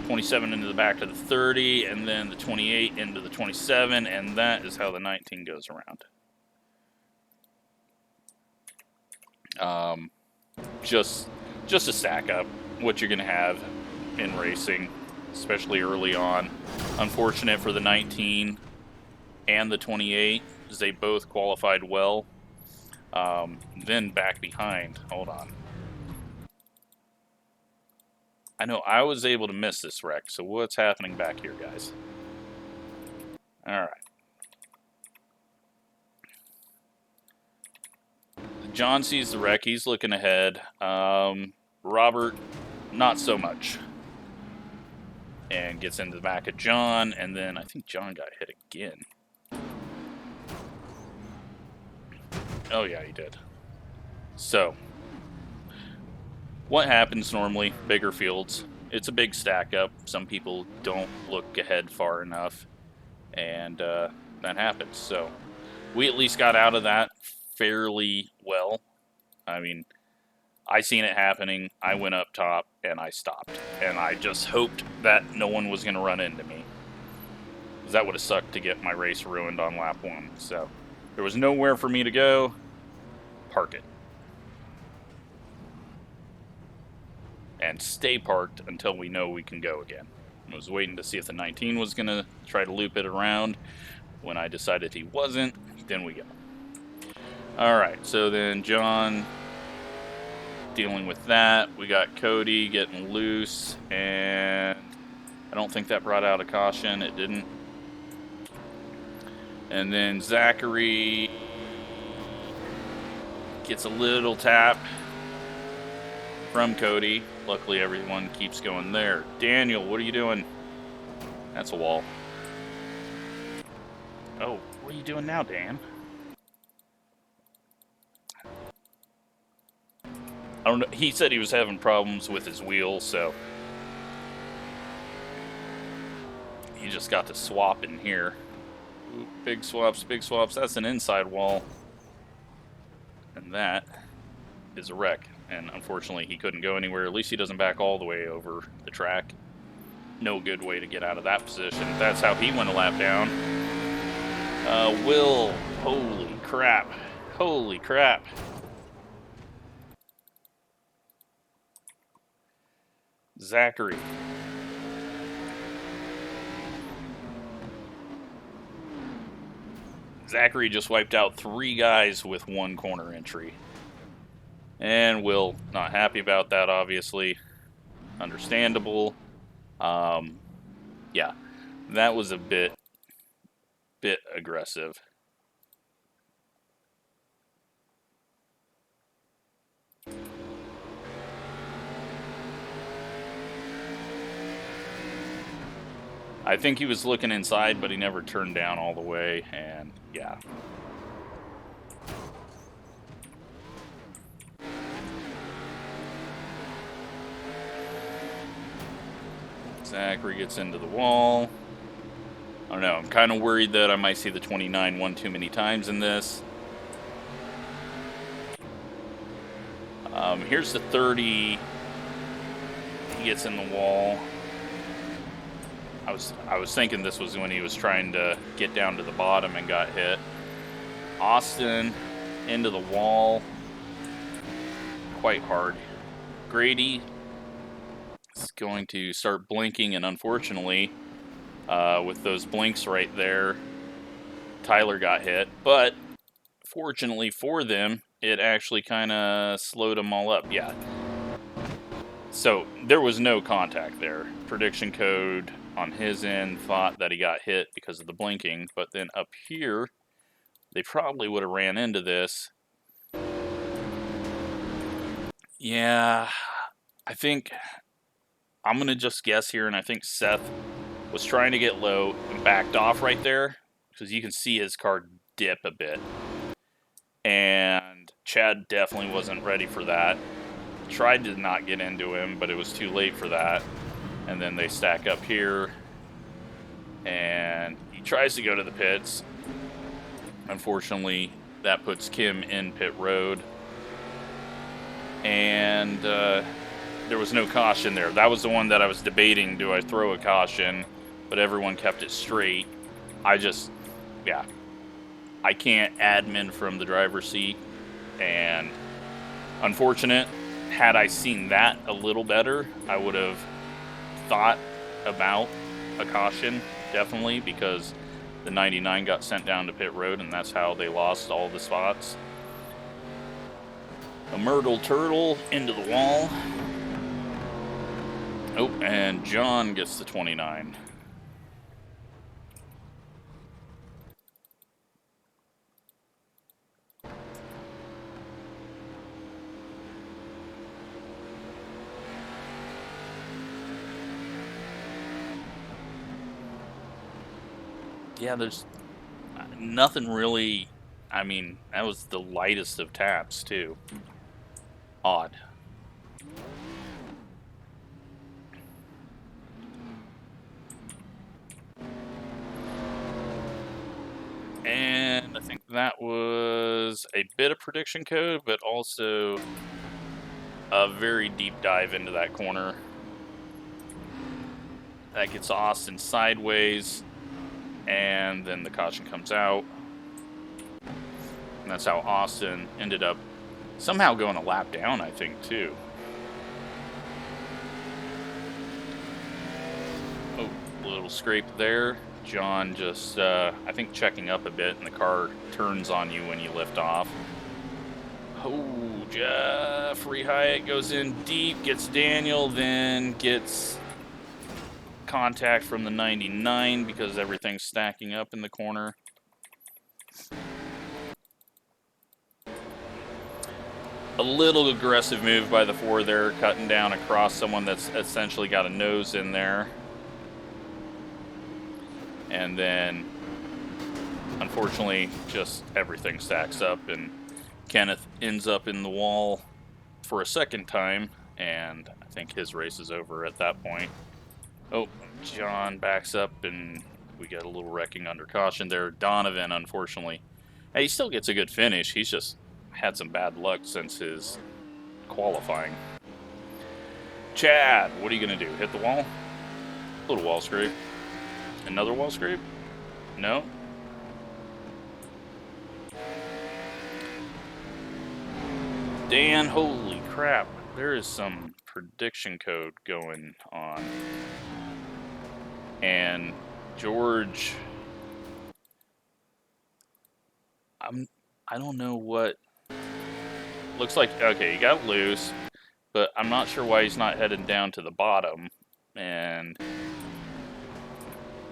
27 into the back to the 30, and then the 28 into the 27, and that is how the 19 goes around. Just a stack up, what you're going to have in racing, especially early on. Unfortunate for the 19 and the 28, as they both qualified well. Then back behind, hold on. I know I was able to miss this wreck, so what's happening back here, guys? Alright. John sees the wreck, he's looking ahead. Robert, not so much. And gets into the back of John, and then I think John got hit again. Oh yeah, he did. So, what happens normally, bigger fields, it's a big stack up. Some people don't look ahead far enough, and that happens. So, we at least got out of that fairly well. I mean, I seen it happening, I went up top, and I stopped. And I just hoped that no one was going to run into me. Because that would have sucked to get my race ruined on lap 1. So, there was nowhere for me to go. Park it. And stay parked until we know we can go again. I was waiting to see if the 19 was going to try to loop it around. When I decided he wasn't, then we go. Alright, so then John dealing with that. We got Cody getting loose, and I don't think that brought out a caution. It didn't. And then Zachary gets a little tap from Cody. Luckily, everyone keeps going there. Daniel, what are you doing? That's a wall. Oh, what are you doing now, Dan? I don't know. He said he was having problems with his wheel, so he just got to swap in here. Ooh, big swaps, big swaps. That's an inside wall. And that is a wreck. and unfortunately he couldn't go anywhere. At least he doesn't back all the way over the track. No good way to get out of that position. That's how he went a lap down. Will, holy crap. Holy crap. Zachary. Zachary just wiped out 3 guys with 1 corner entry. And Will, not happy about that, obviously. Understandable. Yeah, that was a bit aggressive. I think he was looking inside, but he never turned down all the way, and yeah. Zachary gets into the wall. I don't know, I'm kind of worried that I might see the 29 one too many times in this. Here's the 30. He gets in the wall. I was thinking this was when he was trying to get down to the bottom and got hit. Austin into the wall. Quite hard. Grady is going to start blinking, and unfortunately, with those blinks right there, Tyler got hit. But fortunately for them, it actually kind of slowed them all up. Yeah. So there was no contact there. Prediction code on his end thought that he got hit because of the blinking, but then up here, they probably would have ran into this. Yeah, I think I'm going to just guess here, and I think Seth was trying to get low and backed off right there, because you can see his car dip a bit. And Chad definitely wasn't ready for that. Tried to not get into him, but it was too late for that. And then they stack up here, and he tries to go to the pits. Unfortunately, that puts Kim in pit road. And there was no caution there. That was the one that I was debating, do I throw a caution? But everyone kept it straight. I can't admin from the driver's seat. And unfortunate, had I seen that a little better, I would have thought about a caution, definitely, because the 99 got sent down to pit road, and that's how they lost all the spots. A Myrtle turtle into the wall. Oh, and John gets the 29. Yeah, there's nothing really. I mean, that was the lightest of taps, too. Odd. And I think that was a bit of prediction code, but also a very deep dive into that corner. That gets Austin sideways, and then the caution comes out. And that's how Austin ended up somehow going a lap down, I think, too. Oh, a little scrape there. John just, I think, checking up a bit, and the car turns on you when you lift off. Oh, Jeffrey Hyatt goes in deep, gets Daniel, then gets contact from the 99 because everything's stacking up in the corner. A little aggressive move by the 4 there, cutting down across someone that's essentially got a nose in there. And then, unfortunately, just everything stacks up, and Kenneth ends up in the wall for a second time, and I think his race is over at that point. Oh, John backs up, and we get a little wrecking under caution there. Donovan, unfortunately, hey, he still gets a good finish. He's just had some bad luck since his qualifying. Chad, what are you going to do? Hit the wall? Little wall scrape. Another wall scrape? No? Dan, holy crap. There is some prediction code going on. And George, I don't know what. Looks like, okay, he got loose, but I'm not sure why he's not headed down to the bottom. And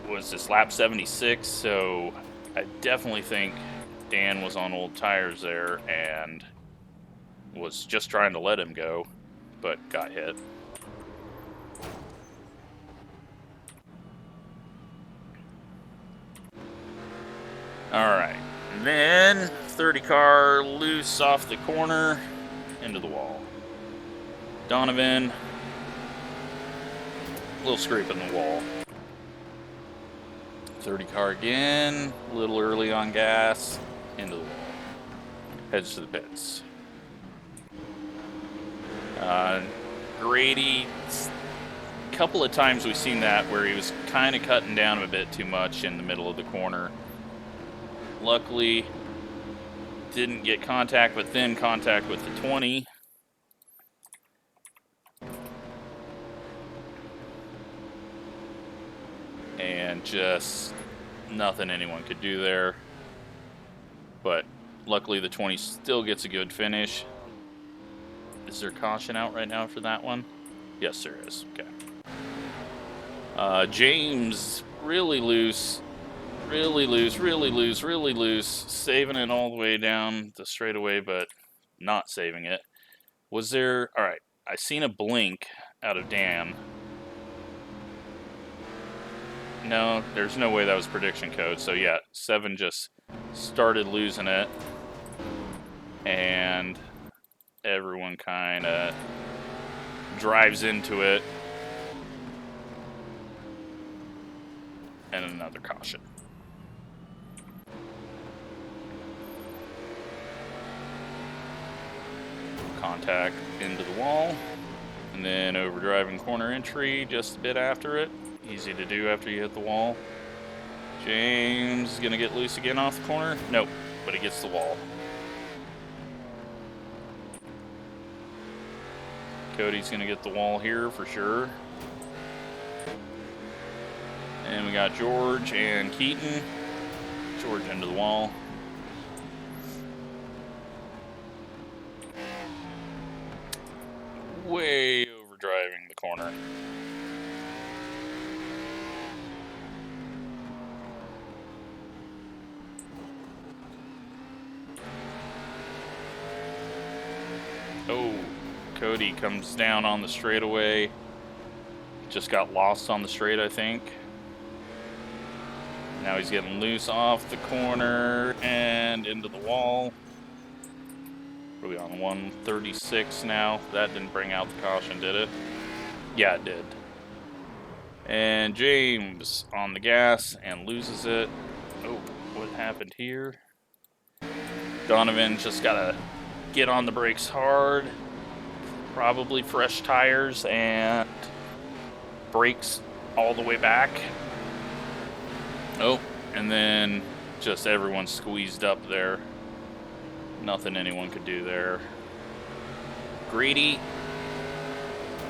was this lap 76? So I definitely think Dan was on old tires there and was just trying to let him go, but got hit. Alright, then 30 car loose off the corner into the wall. Donovan, little scrape in the wall. 30 car again, a little early on gas, into the wall. Heads to the pits. Grady, a couple of times we've seen that where he was kind of cutting down a bit too much in the middle of the corner. Luckily, didn't get contact, but then contact with the 20. And just nothing anyone could do there. But luckily the 20 still gets a good finish. Is there caution out right now for that one? Yes, there is. Okay. James, really loose. Really loose, really loose, really loose. Saving it all the way down the straightaway, but not saving it. Was there... Alright, I seen a blink out of Dan. No, there's no way that was prediction code. So yeah, 7 just started losing it. And everyone kind of drives into it. And another caution. Contact into the wall. And then overdriving corner entry just a bit after it. Easy to do after you hit the wall. James is going to get loose again off the corner. Nope, but he gets the wall. Cody's going to get the wall here for sure. And we got George and Keaton. George into the wall. Way overdriving the corner. Oh, Cody comes down on the straightaway. Just got lost on the straight, I think. Now he's getting loose off the corner and into the wall. What are we on? 136 now. That didn't bring out the caution, did it? Yeah, it did. And James on the gas and loses it. Oh, what happened here? Donovan just gotta get on the brakes hard. Probably fresh tires and brakes all the way back. Oh, and then just everyone squeezed up there. Nothing anyone could do there. Grady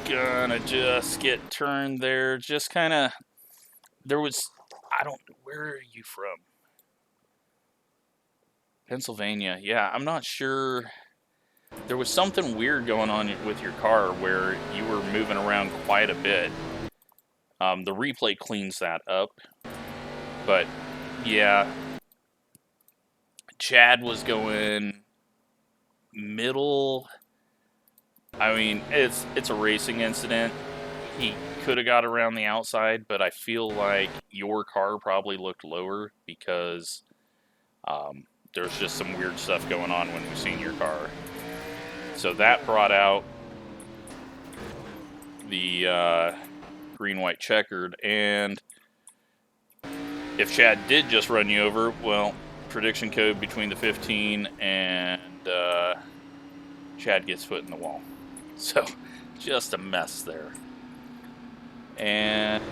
gonna just get turned there. Just kind of, there was, where are you from? Pennsylvania. Yeah, I'm not sure. There was something weird going on with your car where you were moving around quite a bit. The replay cleans that up. But, yeah. Chad was going middle. I mean, it's a racing incident. He could have got around the outside, but I feel like your car probably looked lower because there's just some weird stuff going on when we've seen your car. So that brought out the green-white checkered, and if Chad did just run you over, well, prediction code between the 15 and Chad gets foot in the wall. So, just a mess there. And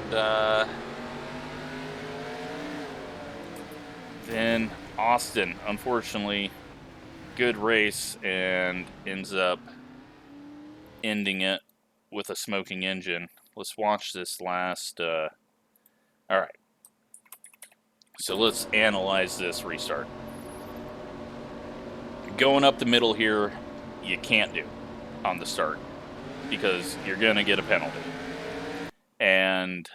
then Austin, unfortunately, good race and ends up ending it with a smoking engine. Let's watch this last. Alright, so let's analyze this restart. Going up the middle here, you can't do on the start because you're going to get a penalty. And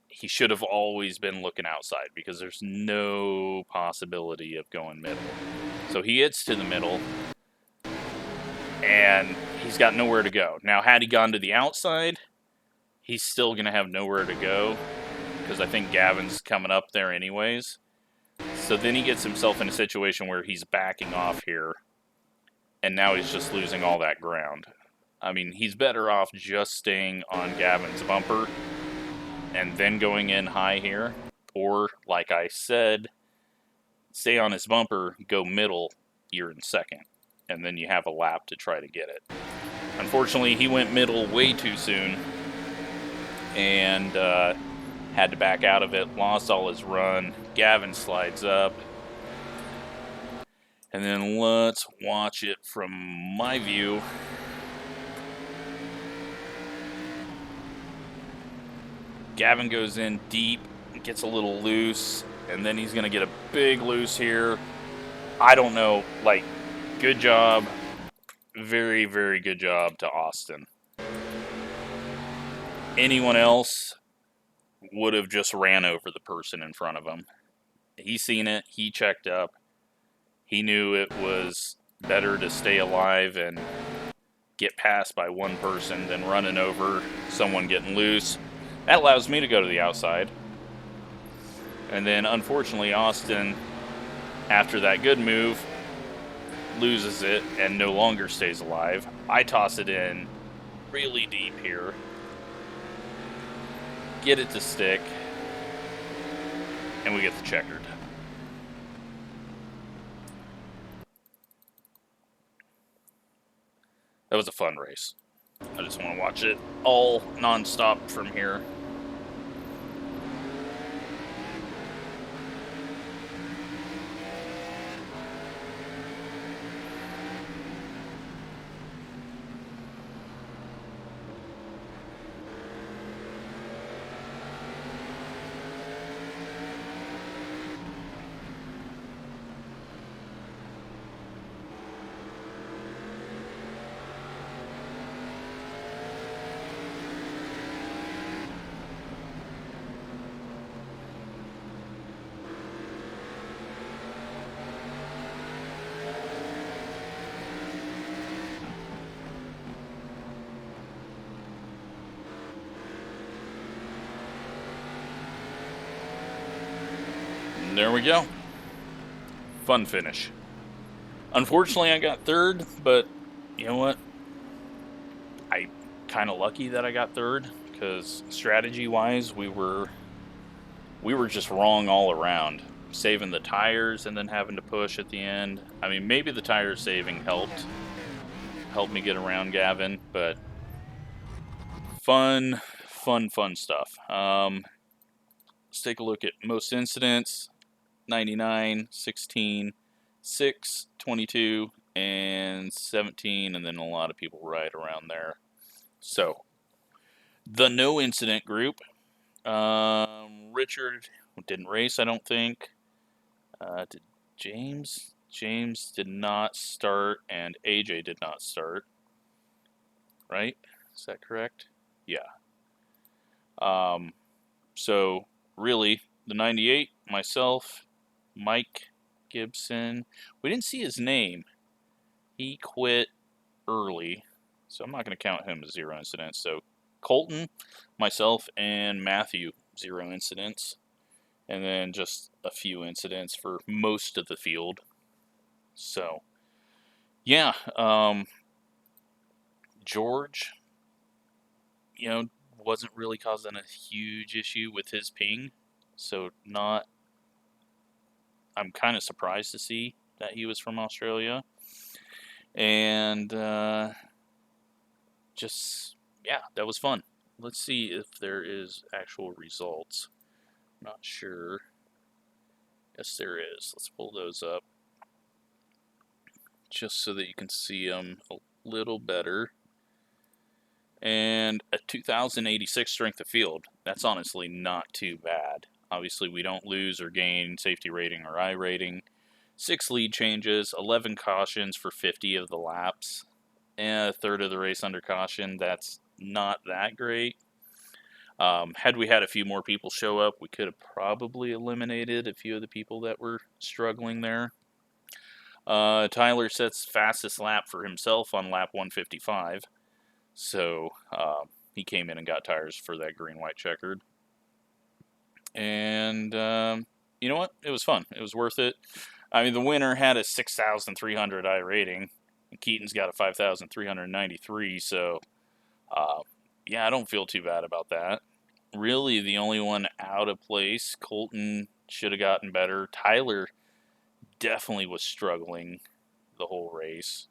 he should have always been looking outside because there's no possibility of going middle. So he hits to the middle, and he's got nowhere to go. Now, had he gone to the outside, he's still going to have nowhere to go because I think Gavin's coming up there anyways. So then he gets himself in a situation where he's backing off here, and now he's just losing all that ground. I mean, he's better off just staying on Gavin's bumper and then going in high here. Or, like I said, stay on his bumper, go middle, you're in second. And then you have a lap to try to get it. Unfortunately, he went middle way too soon and had to back out of it, lost all his run. Gavin slides up. And then let's watch it from my view. Gavin goes in deep, gets a little loose, and then he's going to get a big loose here. I don't know, like, good job. Very, very good job to Austin. Anyone else would have just ran over the person in front of him. He seen it, he checked up. He knew it was better to stay alive and get passed by one person than running over someone getting loose. That allows me to go to the outside. And then, unfortunately, Austin, after that good move, loses it and no longer stays alive. I toss it in really deep here. Get it to stick. And we get the checkered. That was a fun race. I just want to watch it all non-stop from here. There we go. Fun finish. Unfortunately, I got third, but you know what? I'm kind of lucky that I got third because strategy-wise, we were just wrong all around. Saving the tires and then having to push at the end. I mean, maybe the tire saving helped me get around Gavin, but fun stuff. Let's take a look at most incidents. 99, 16, 6, 22, and 17, and then a lot of people right around there. So, the no incident group. Richard didn't race, I don't think. Did James? James did not start, and AJ did not start. Right? Is that correct? Yeah. So, really, the 98, myself, Mike Gibson. We didn't see his name. He quit early, so I'm not going to count him as 0 incidents. So Colton, myself, and Matthew, 0 incidents. And then just a few incidents for most of the field. So, yeah. George, wasn't really causing a huge issue with his ping. So I'm kind of surprised to see that he was from Australia. And yeah, that was fun. Let's see if there is actual results. Not sure. Yes, there is. Let's pull those up just so that you can see them a little better. And a 2086 strength of field. That's honestly not too bad. Obviously, we don't lose or gain safety rating or I rating. 6 lead changes, 11 cautions for 50 of the laps, and a third of the race under caution. That's not that great. Had we had a few more people show up, we could have probably eliminated a few of the people that were struggling there. Tyler sets fastest lap for himself on lap 155. So he came in and got tires for that green-white checkered. And you know what? It was fun. It was worth it. I mean, the winner had a 6,300 I rating. And Keaton's got a 5,393. So, yeah, I don't feel too bad about that. Really, the only one out of place, Colton should have gotten better. Tyler definitely was struggling the whole race.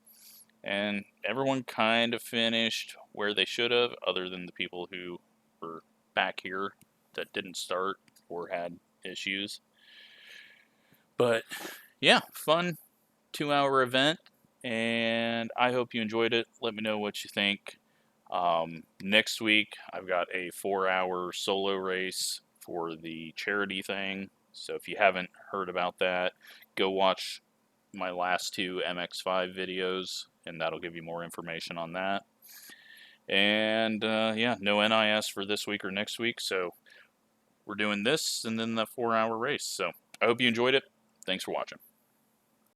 And everyone kind of finished where they should have, other than the people who were back here that didn't start or had issues. But yeah, fun 2-hour event, and I hope you enjoyed it. Let me know what you think. Next week, I've got a 4-hour solo race for the charity thing. So if you haven't heard about that, go watch my last 2 MX5 videos, and that'll give you more information on that. And yeah, no NIS for this week or next week, so we're doing this and then the 4-hour race. So I hope you enjoyed it. Thanks for watching.